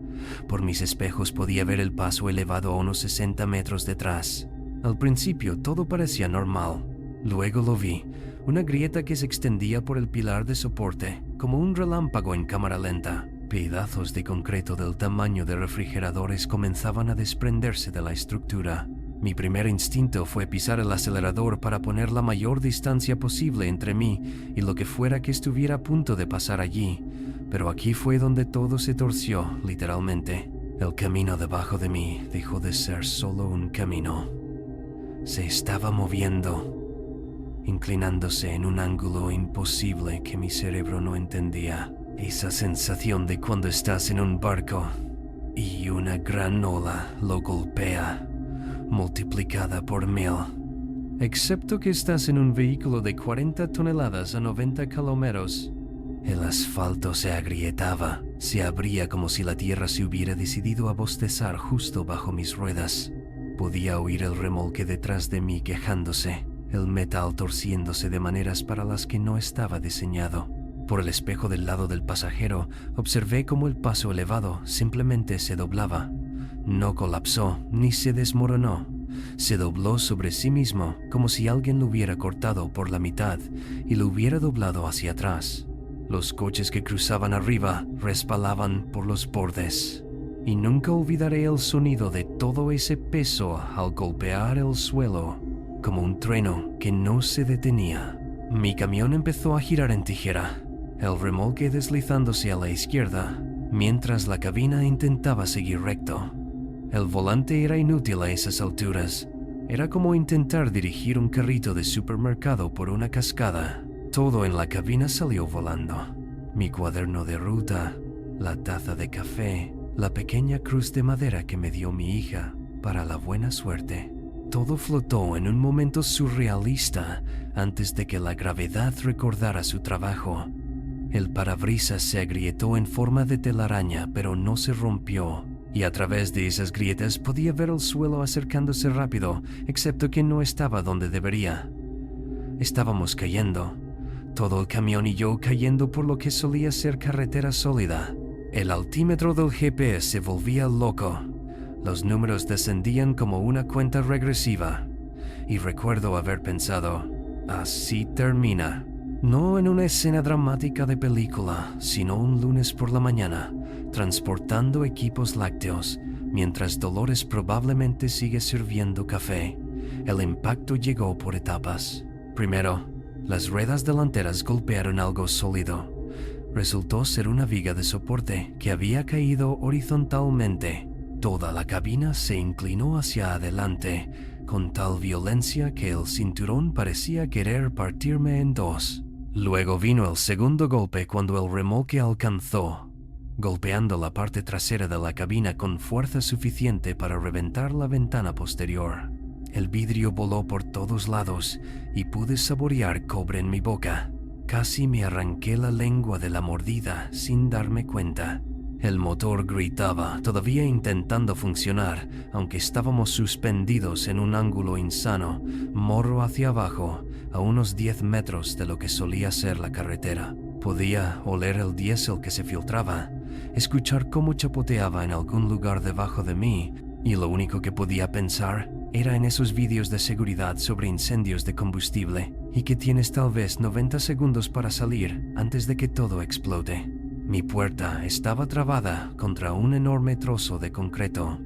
Por mis espejos podía ver el paso elevado a unos 60 metros detrás. Al principio todo parecía normal. Luego lo vi, una grieta que se extendía por el pilar de soporte, como un relámpago en cámara lenta. Pedazos de concreto del tamaño de refrigeradores comenzaban a desprenderse de la estructura. Mi primer instinto fue pisar el acelerador para poner la mayor distancia posible entre mí y lo que fuera que estuviera a punto de pasar allí, pero aquí fue donde todo se torció, literalmente. El camino debajo de mí dejó de ser solo un camino. Se estaba moviendo, inclinándose en un ángulo imposible que mi cerebro no entendía. Esa sensación de cuando estás en un barco y una gran ola lo golpea, multiplicada por 1000. Excepto que estás en un vehículo de 40 toneladas a 90 kilómetros. El asfalto se agrietaba, se abría como si la tierra se hubiera decidido a bostezar justo bajo mis ruedas. Podía oír el remolque detrás de mí quejándose, el metal torciéndose de maneras para las que no estaba diseñado. Por el espejo del lado del pasajero, observé cómo el paso elevado simplemente se doblaba. No colapsó ni se desmoronó. Se dobló sobre sí mismo como si alguien lo hubiera cortado por la mitad y lo hubiera doblado hacia atrás. Los coches que cruzaban arriba resbalaban por los bordes. Y nunca olvidaré el sonido de todo ese peso al golpear el suelo, como un trueno que no se detenía. Mi camión empezó a girar en tijera, el remolque deslizándose a la izquierda, mientras la cabina intentaba seguir recto. El volante era inútil a esas alturas. Era como intentar dirigir un carrito de supermercado por una cascada. Todo en la cabina salió volando. Mi cuaderno de ruta, la taza de café, la pequeña cruz de madera que me dio mi hija para la buena suerte. Todo flotó en un momento surrealista antes de que la gravedad recordara su trabajo. El parabrisas se agrietó en forma de telaraña, pero no se rompió, y a través de esas grietas podía ver el suelo acercándose rápido, excepto que no estaba donde debería. Estábamos cayendo, todo el camión y yo cayendo por lo que solía ser carretera sólida. El altímetro del GPS se volvía loco. Los números descendían como una cuenta regresiva, y recuerdo haber pensado, así termina. No en una escena dramática de película, sino un lunes por la mañana, transportando equipos lácteos, mientras Dolores probablemente sigue sirviendo café. El impacto llegó por etapas. Primero, las ruedas delanteras golpearon algo sólido. Resultó ser una viga de soporte que había caído horizontalmente. Toda la cabina se inclinó hacia adelante, con tal violencia que el cinturón parecía querer partirme en dos. Luego vino el segundo golpe cuando el remolque alcanzó, golpeando la parte trasera de la cabina con fuerza suficiente para reventar la ventana posterior. El vidrio voló por todos lados y pude saborear cobre en mi boca. Casi me arranqué la lengua de la mordida sin darme cuenta. El motor gritaba, todavía intentando funcionar, aunque estábamos suspendidos en un ángulo insano, morro hacia abajo, a unos 10 metros de lo que solía ser la carretera. Podía oler el diésel que se filtraba, escuchar cómo chapoteaba en algún lugar debajo de mí, y lo único que podía pensar era en esos vídeos de seguridad sobre incendios de combustible, y que tienes tal vez 90 segundos para salir antes de que todo explote. Mi puerta estaba trabada contra un enorme trozo de concreto.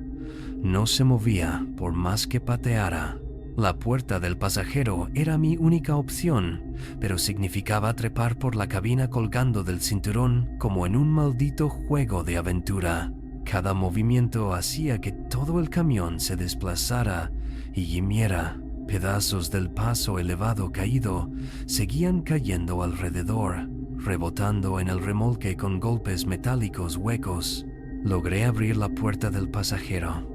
No se movía por más que pateara. La puerta del pasajero era mi única opción, pero significaba trepar por la cabina colgando del cinturón como en un maldito juego de aventura. Cada movimiento hacía que todo el camión se desplazara y gimiera. Pedazos del paso elevado caído seguían cayendo alrededor, rebotando en el remolque con golpes metálicos huecos. Logré abrir la puerta del pasajero.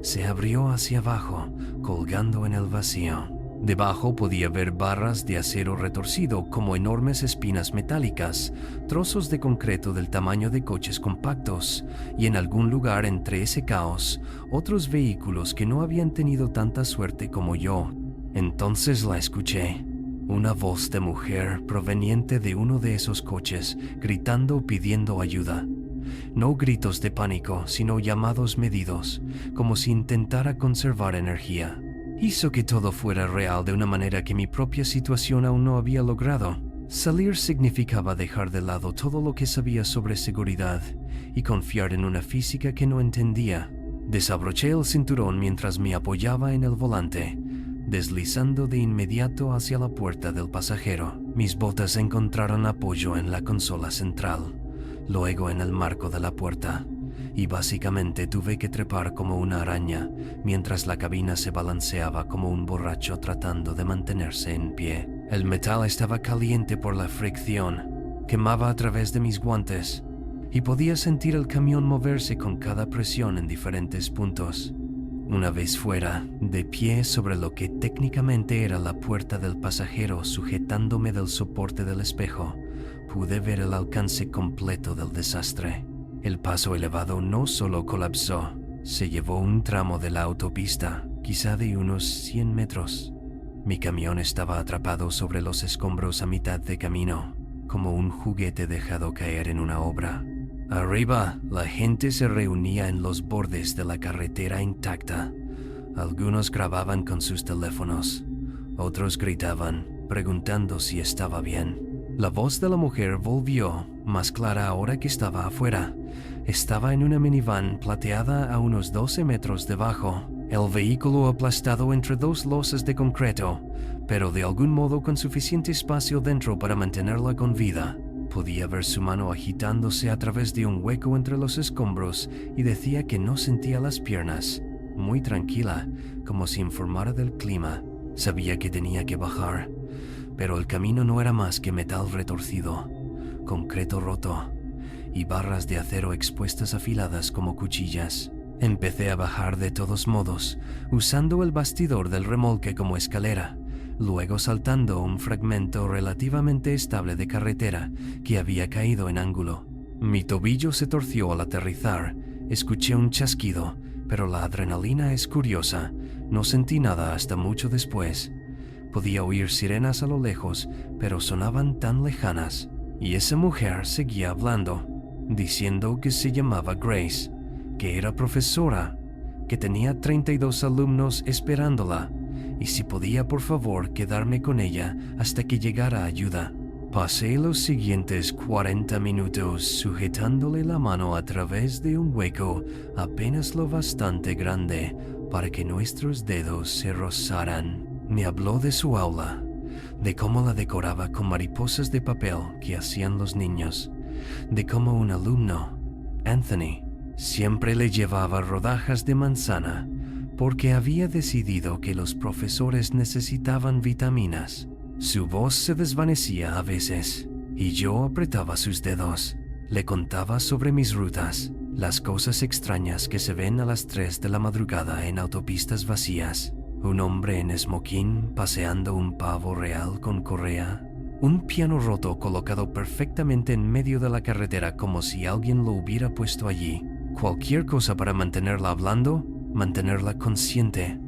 Se abrió hacia abajo, colgando en el vacío. Debajo podía ver barras de acero retorcido como enormes espinas metálicas, trozos de concreto del tamaño de coches compactos, y en algún lugar entre ese caos, otros vehículos que no habían tenido tanta suerte como yo. Entonces la escuché. Una voz de mujer proveniente de uno de esos coches, gritando pidiendo ayuda. No gritos de pánico, sino llamados medidos, como si intentara conservar energía. Hizo que todo fuera real de una manera que mi propia situación aún no había logrado. Salir significaba dejar de lado todo lo que sabía sobre seguridad y confiar en una física que no entendía. Desabroché el cinturón mientras me apoyaba en el volante, deslizando de inmediato hacia la puerta del pasajero. Mis botas encontraron apoyo en la consola central, luego en el marco de la puerta, y básicamente tuve que trepar como una araña mientras la cabina se balanceaba como un borracho tratando de mantenerse en pie. El metal estaba caliente por la fricción, quemaba a través de mis guantes, y podía sentir el camión moverse con cada presión en diferentes puntos. Una vez fuera, de pie sobre lo que técnicamente era la puerta del pasajero sujetándome del soporte del espejo, pude ver el alcance completo del desastre. El paso elevado no solo colapsó, se llevó un tramo de la autopista, quizá de unos 100 metros. Mi camión estaba atrapado sobre los escombros a mitad de camino, como un juguete dejado caer en una obra. Arriba, la gente se reunía en los bordes de la carretera intacta. Algunos grababan con sus teléfonos, otros gritaban, preguntando si estaba bien. La voz de la mujer volvió, más clara ahora que estaba afuera. Estaba en una minivan plateada a unos 12 metros debajo, el vehículo aplastado entre dos losas de concreto, pero de algún modo con suficiente espacio dentro para mantenerla con vida. Podía ver su mano agitándose a través de un hueco entre los escombros y decía que no sentía las piernas. Muy tranquila, como si informara del clima. Sabía que tenía que bajar, pero el camino no era más que metal retorcido, concreto roto, y barras de acero expuestas afiladas como cuchillas. Empecé a bajar de todos modos, usando el bastidor del remolque como escalera, luego saltando un fragmento relativamente estable de carretera que había caído en ángulo. Mi tobillo se torció al aterrizar, escuché un chasquido, pero la adrenalina es curiosa, no sentí nada hasta mucho después. Podía oír sirenas a lo lejos, pero sonaban tan lejanas, y esa mujer seguía hablando, diciendo que se llamaba Grace, que era profesora, que tenía 32 alumnos esperándola, y si podía por favor quedarme con ella hasta que llegara ayuda. Pasé los siguientes 40 minutos sujetándole la mano a través de un hueco apenas lo bastante grande para que nuestros dedos se rozaran. Me habló de su aula, de cómo la decoraba con mariposas de papel que hacían los niños, de cómo un alumno, Anthony, siempre le llevaba rodajas de manzana porque había decidido que los profesores necesitaban vitaminas. Su voz se desvanecía a veces y yo apretaba sus dedos. Le contaba sobre mis rutas, las cosas extrañas que se ven a las 3 de la madrugada en autopistas vacías. Un hombre en smoking paseando un pavo real con correa. Un piano roto colocado perfectamente en medio de la carretera como si alguien lo hubiera puesto allí. Cualquier cosa para mantenerla hablando, mantenerla consciente.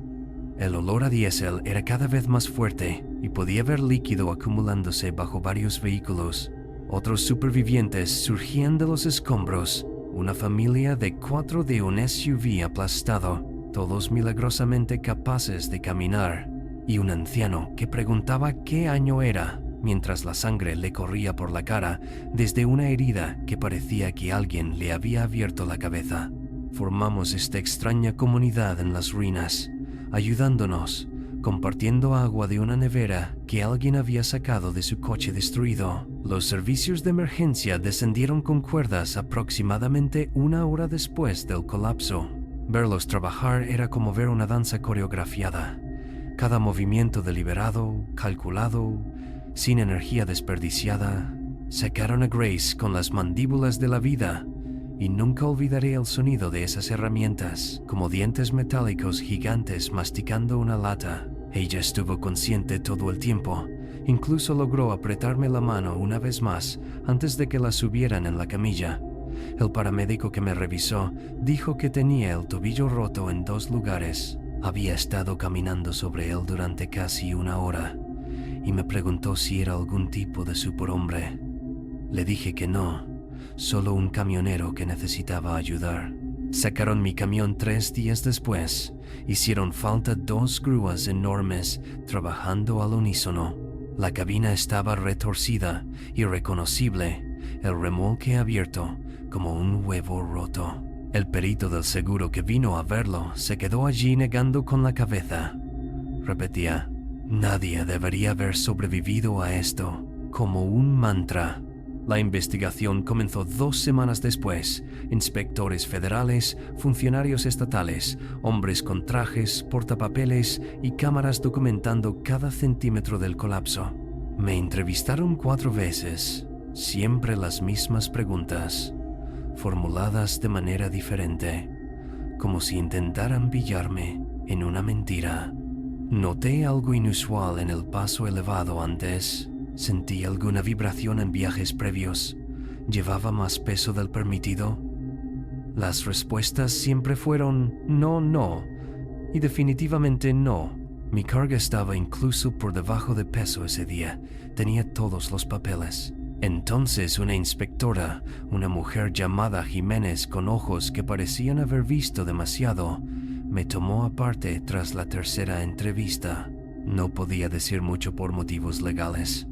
El olor a diésel era cada vez más fuerte y podía ver líquido acumulándose bajo varios vehículos. Otros supervivientes surgían de los escombros, una familia de 4 de un SUV aplastado, todos milagrosamente capaces de caminar, y un anciano que preguntaba qué año era, mientras la sangre le corría por la cara desde una herida que parecía que alguien le había abierto la cabeza. Formamos esta extraña comunidad en las ruinas, ayudándonos, compartiendo agua de una nevera que alguien había sacado de su coche destruido. Los servicios de emergencia descendieron con cuerdas aproximadamente 1 hora después del colapso. Verlos trabajar era como ver una danza coreografiada. Cada movimiento deliberado, calculado, sin energía desperdiciada. Sacaron a Grace con las mandíbulas de la vida, y nunca olvidaré el sonido de esas herramientas, como dientes metálicos gigantes masticando una lata. Ella estuvo consciente todo el tiempo, incluso logró apretarme la mano una vez más antes de que la subieran en la camilla. El paramédico que me revisó dijo que tenía el tobillo roto en 2 lugares. Había estado caminando sobre él durante casi 1 hora y me preguntó si era algún tipo de superhombre. Le dije que no, solo un camionero que necesitaba ayudar. Sacaron mi camión 3 días después. Hicieron falta 2 grúas enormes trabajando al unísono. La cabina estaba retorcida, irreconocible, el remolque abierto, como un huevo roto. El perito del seguro que vino a verlo se quedó allí negando con la cabeza. Repetía, nadie debería haber sobrevivido a esto, como un mantra. La investigación comenzó 2 semanas después. Inspectores federales, funcionarios estatales, hombres con trajes, portapapeles y cámaras documentando cada centímetro del colapso. Me entrevistaron 4 veces, siempre las mismas preguntas, formuladas de manera diferente, como si intentaran pillarme en una mentira. Noté algo inusual en el paso elevado antes. Sentí alguna vibración en viajes previos. ¿Llevaba más peso del permitido? Las respuestas siempre fueron no, y definitivamente no. Mi carga estaba incluso por debajo de peso ese día. Tenía todos los papeles. Entonces una inspectora, una mujer llamada Jiménez con ojos que parecían haber visto demasiado, me tomó aparte tras la 3ª entrevista. No podía decir mucho por motivos legales,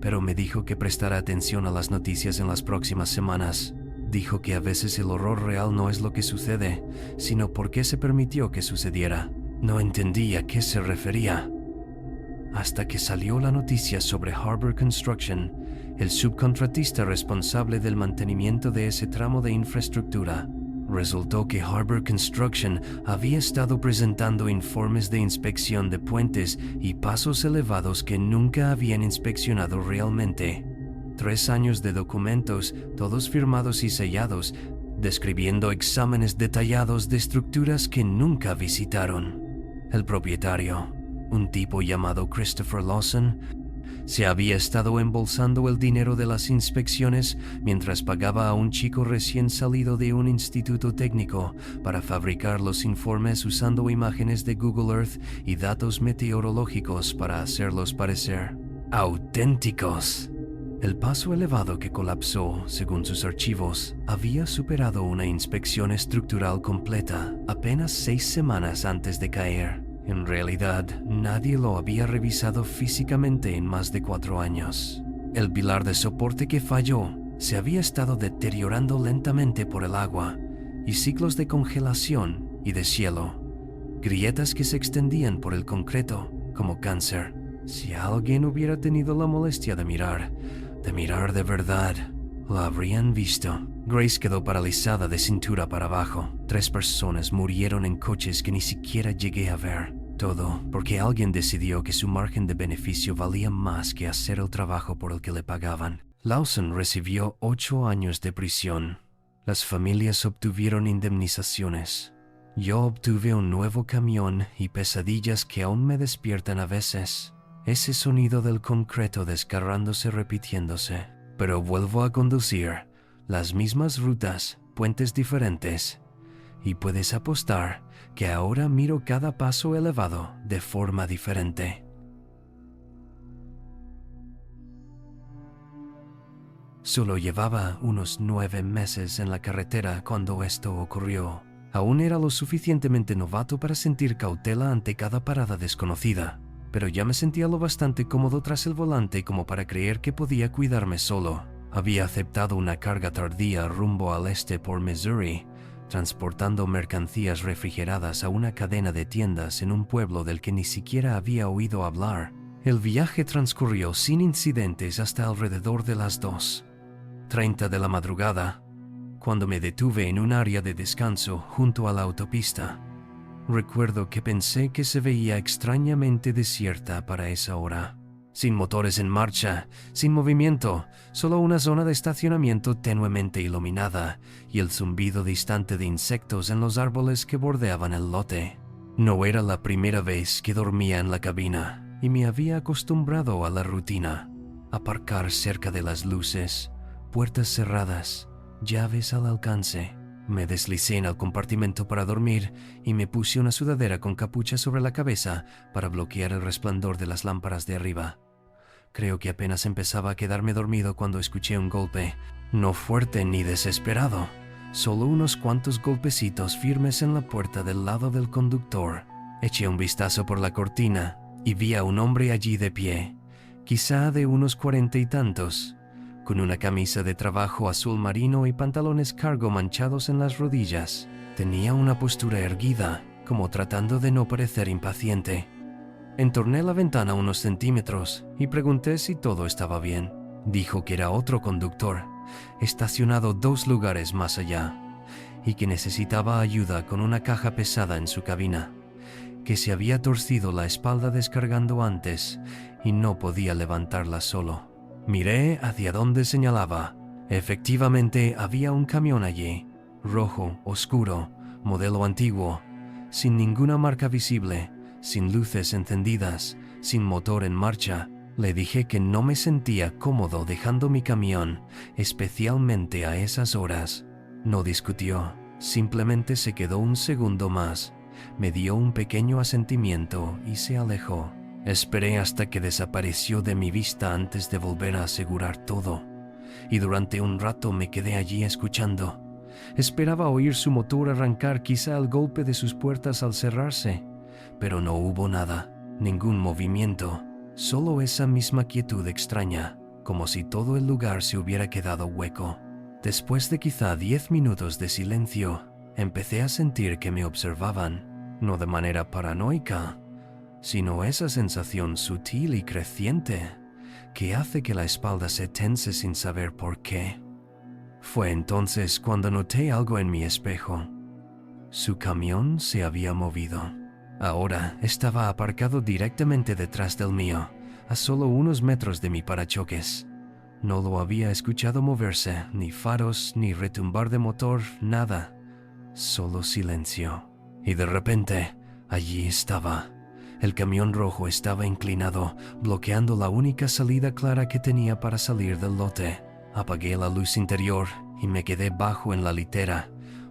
pero me dijo que prestara atención a las noticias en las próximas semanas. Dijo que a veces el horror real no es lo que sucede, sino por qué se permitió que sucediera. No entendí a qué se refería, hasta que salió la noticia sobre Harbor Construction, el subcontratista responsable del mantenimiento de ese tramo de infraestructura. Resultó que Harbor Construction había estado presentando informes de inspección de puentes y pasos elevados que nunca habían inspeccionado realmente. 3 años de documentos, todos firmados y sellados, describiendo exámenes detallados de estructuras que nunca visitaron. El propietario, un tipo llamado Christopher Lawson, se había estado embolsando el dinero de las inspecciones mientras pagaba a un chico recién salido de un instituto técnico para fabricar los informes usando imágenes de Google Earth y datos meteorológicos para hacerlos parecer auténticos. El paso elevado que colapsó, según sus archivos, había superado una inspección estructural completa apenas 6 semanas antes de caer. En realidad, nadie lo había revisado físicamente en más de 4 años. El pilar de soporte que falló se había estado deteriorando lentamente por el agua y ciclos de congelación y deshielo, grietas que se extendían por el concreto como cáncer. Si alguien hubiera tenido la molestia de mirar de verdad, lo habrían visto. Grace quedó paralizada de cintura para abajo. 3 personas murieron en coches que ni siquiera llegué a ver. Todo porque alguien decidió que su margen de beneficio valía más que hacer el trabajo por el que le pagaban. Lawson recibió 8 años de prisión. Las familias obtuvieron indemnizaciones. Yo obtuve un nuevo camión y pesadillas que aún me despiertan a veces. Ese sonido del concreto desgarrándose repitiéndose. Pero vuelvo a conducir las mismas rutas, puentes diferentes, y puedes apostar que ahora miro cada paso elevado de forma diferente. Solo llevaba unos 9 meses en la carretera cuando esto ocurrió. Aún era lo suficientemente novato para sentir cautela ante cada parada desconocida, pero ya me sentía lo bastante cómodo tras el volante como para creer que podía cuidarme solo. Había aceptado una carga tardía rumbo al este por Missouri, transportando mercancías refrigeradas a una cadena de tiendas en un pueblo del que ni siquiera había oído hablar. El viaje transcurrió sin incidentes hasta alrededor de las 2:30 de la madrugada, cuando me detuve en un área de descanso junto a la autopista. Recuerdo que pensé que se veía extrañamente desierta para esa hora. Sin motores en marcha, sin movimiento, solo una zona de estacionamiento tenuemente iluminada y el zumbido distante de insectos en los árboles que bordeaban el lote. No era la primera vez que dormía en la cabina y me había acostumbrado a la rutina. Aparcar cerca de las luces, puertas cerradas, llaves al alcance. Me deslicé en el compartimento para dormir y me puse una sudadera con capucha sobre la cabeza para bloquear el resplandor de las lámparas de arriba. Creo que apenas empezaba a quedarme dormido cuando escuché un golpe, no fuerte ni desesperado, solo unos cuantos golpecitos firmes en la puerta del lado del conductor. Eché un vistazo por la cortina y vi a un hombre allí de pie, quizá de unos 40 y tantos, con una camisa de trabajo azul marino y pantalones cargo manchados en las rodillas. Tenía una postura erguida, como tratando de no parecer impaciente. Entorné la ventana unos centímetros y pregunté si todo estaba bien. Dijo que era otro conductor, estacionado 2 lugares más allá, y que necesitaba ayuda con una caja pesada en su cabina, que se había torcido la espalda descargando antes y no podía levantarla solo. Miré hacia donde señalaba. Efectivamente, había un camión allí, rojo, oscuro, modelo antiguo, sin ninguna marca visible, sin luces encendidas, sin motor en marcha. Le dije que no me sentía cómodo dejando mi camión, especialmente a esas horas. No discutió, simplemente se quedó un segundo más, me dio un pequeño asentimiento y se alejó. Esperé hasta que desapareció de mi vista antes de volver a asegurar todo, y durante un rato me quedé allí escuchando. Esperaba oír su motor arrancar, quizá el golpe de sus puertas al cerrarse, pero no hubo nada, ningún movimiento, solo esa misma quietud extraña, como si todo el lugar se hubiera quedado hueco. Después de quizá 10 minutos de silencio, empecé a sentir que me observaban, no de manera paranoica, sino esa sensación sutil y creciente que hace que la espalda se tense sin saber por qué. Fue entonces cuando noté algo en mi espejo. Su camión se había movido. Ahora estaba aparcado directamente detrás del mío, a solo unos metros de mi parachoques. No lo había escuchado moverse, ni faros, ni retumbar de motor, nada. Solo silencio. Y de repente, allí estaba. El camión rojo estaba inclinado, bloqueando la única salida clara que tenía para salir del lote. Apagué la luz interior y me quedé bajo en la litera,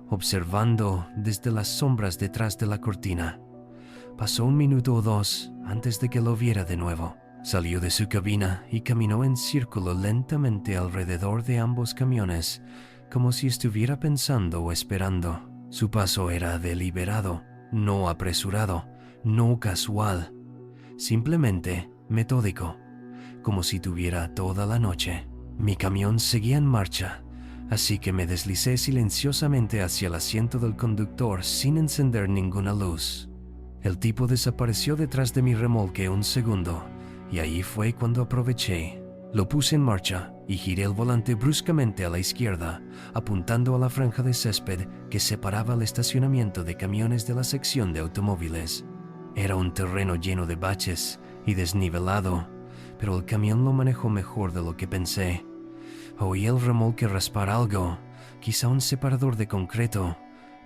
observando desde las sombras detrás de la cortina. Pasó 1 minuto o 2 antes de que lo viera de nuevo. Salió de su cabina y caminó en círculo lentamente alrededor de ambos camiones, como si estuviera pensando o esperando. Su paso era deliberado, no apresurado, no casual, simplemente metódico, como si tuviera toda la noche. Mi camión seguía en marcha, así que me deslicé silenciosamente hacia el asiento del conductor sin encender ninguna luz. El tipo desapareció detrás de mi remolque 1 segundo, y ahí fue cuando aproveché. Lo puse en marcha y giré el volante bruscamente a la izquierda, apuntando a la franja de césped que separaba el estacionamiento de camiones de la sección de automóviles. Era un terreno lleno de baches y desnivelado, pero el camión lo manejó mejor de lo que pensé. Oí el remolque raspar algo, quizá un separador de concreto,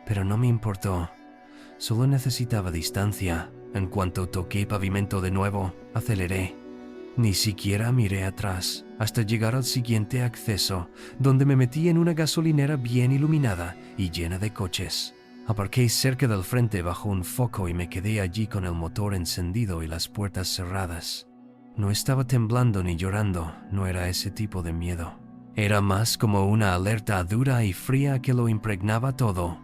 pero no me importó. Solo necesitaba distancia. En cuanto toqué pavimento de nuevo, aceleré. Ni siquiera miré atrás hasta llegar al siguiente acceso, donde me metí en una gasolinera bien iluminada y llena de coches. Aparqué cerca del frente bajo un foco y me quedé allí con el motor encendido y las puertas cerradas. No estaba temblando ni llorando, no era ese tipo de miedo. Era más como una alerta dura y fría que lo impregnaba todo.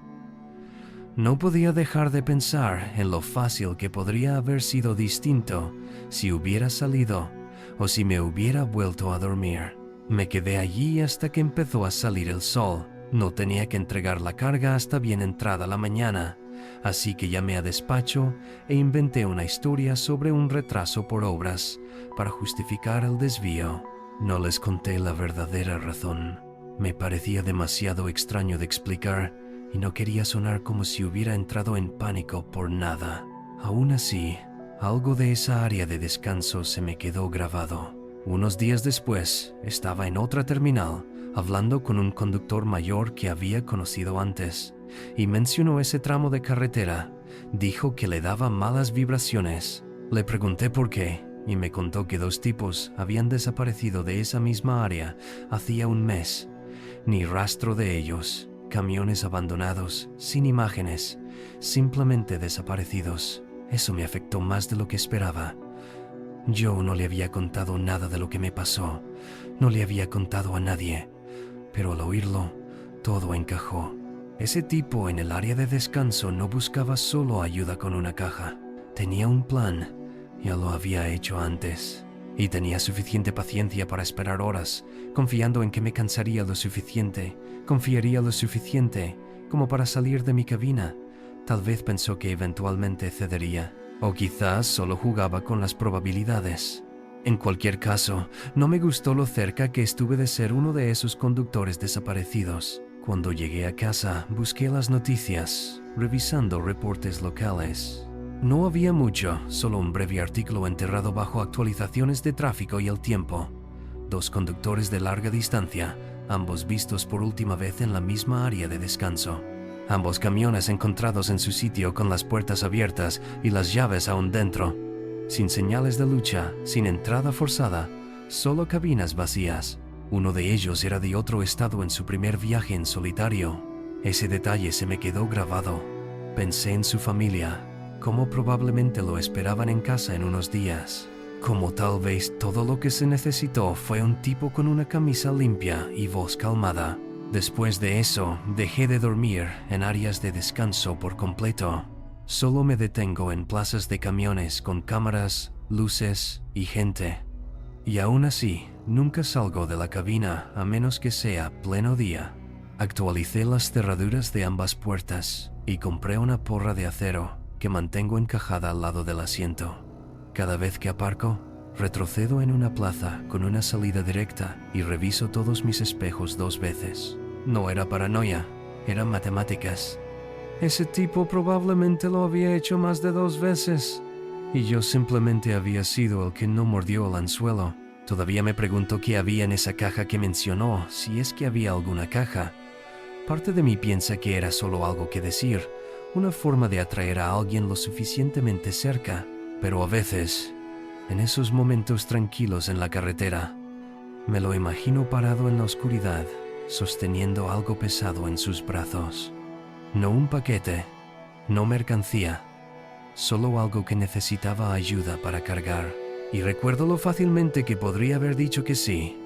No podía dejar de pensar en lo fácil que podría haber sido distinto si hubiera salido o si me hubiera vuelto a dormir. Me quedé allí hasta que empezó a salir el sol. No tenía que entregar la carga hasta bien entrada la mañana, así que llamé a despacho e inventé una historia sobre un retraso por obras para justificar el desvío. No les conté la verdadera razón. Me parecía demasiado extraño de explicar y no quería sonar como si hubiera entrado en pánico por nada. Aún así, algo de esa área de descanso se me quedó grabado. Unos días después, estaba en otra terminal, hablando con un conductor mayor que había conocido antes, y mencionó ese tramo de carretera. Dijo que le daba malas vibraciones. Le pregunté por qué, y me contó que 2 tipos habían desaparecido de esa misma área hacía 1 mes. Ni rastro de ellos. Camiones abandonados, sin imágenes, simplemente desaparecidos. Eso me afectó más de lo que esperaba. Yo no le había contado nada de lo que me pasó, no le había contado a nadie, pero al oírlo, todo encajó. Ese tipo en el área de descanso no buscaba solo ayuda con una caja, tenía un plan, ya lo había hecho antes. Y tenía suficiente paciencia para esperar horas, confiando en que me cansaría lo suficiente, confiaría lo suficiente como para salir de mi cabina. Tal vez pensó que eventualmente cedería, o quizás solo jugaba con las probabilidades. En cualquier caso, no me gustó lo cerca que estuve de ser uno de esos conductores desaparecidos. Cuando llegué a casa, busqué las noticias, revisando reportes locales. No había mucho, solo un breve artículo enterrado bajo actualizaciones de tráfico y el tiempo. 2 conductores de larga distancia, ambos vistos por última vez en la misma área de descanso. Ambos camiones encontrados en su sitio con las puertas abiertas y las llaves aún dentro. Sin señales de lucha, sin entrada forzada, solo cabinas vacías. Uno de ellos era de otro estado en su primer viaje en solitario. Ese detalle se me quedó grabado. Pensé en su familia, como probablemente lo esperaban en casa en unos días. Como tal vez todo lo que se necesitó fue un tipo con una camisa limpia y voz calmada. Después de eso, dejé de dormir en áreas de descanso por completo. Solo me detengo en plazas de camiones con cámaras, luces y gente. Y aún así, nunca salgo de la cabina a menos que sea pleno día. Actualicé las cerraduras de ambas puertas y compré una porra de acero que mantengo encajada al lado del asiento. Cada vez que aparco, retrocedo en una plaza con una salida directa y reviso todos mis espejos 2 veces. No era paranoia, eran matemáticas. Ese tipo probablemente lo había hecho más de 2 veces, y yo simplemente había sido el que no mordió el anzuelo. Todavía me pregunto qué había en esa caja que mencionó, si es que había alguna caja. Parte de mí piensa que era solo algo que decir, una forma de atraer a alguien lo suficientemente cerca, pero a veces, en esos momentos tranquilos en la carretera, me lo imagino parado en la oscuridad, sosteniendo algo pesado en sus brazos. No un paquete, no mercancía, solo algo que necesitaba ayuda para cargar. Y recuerdo lo fácilmente que podría haber dicho que sí,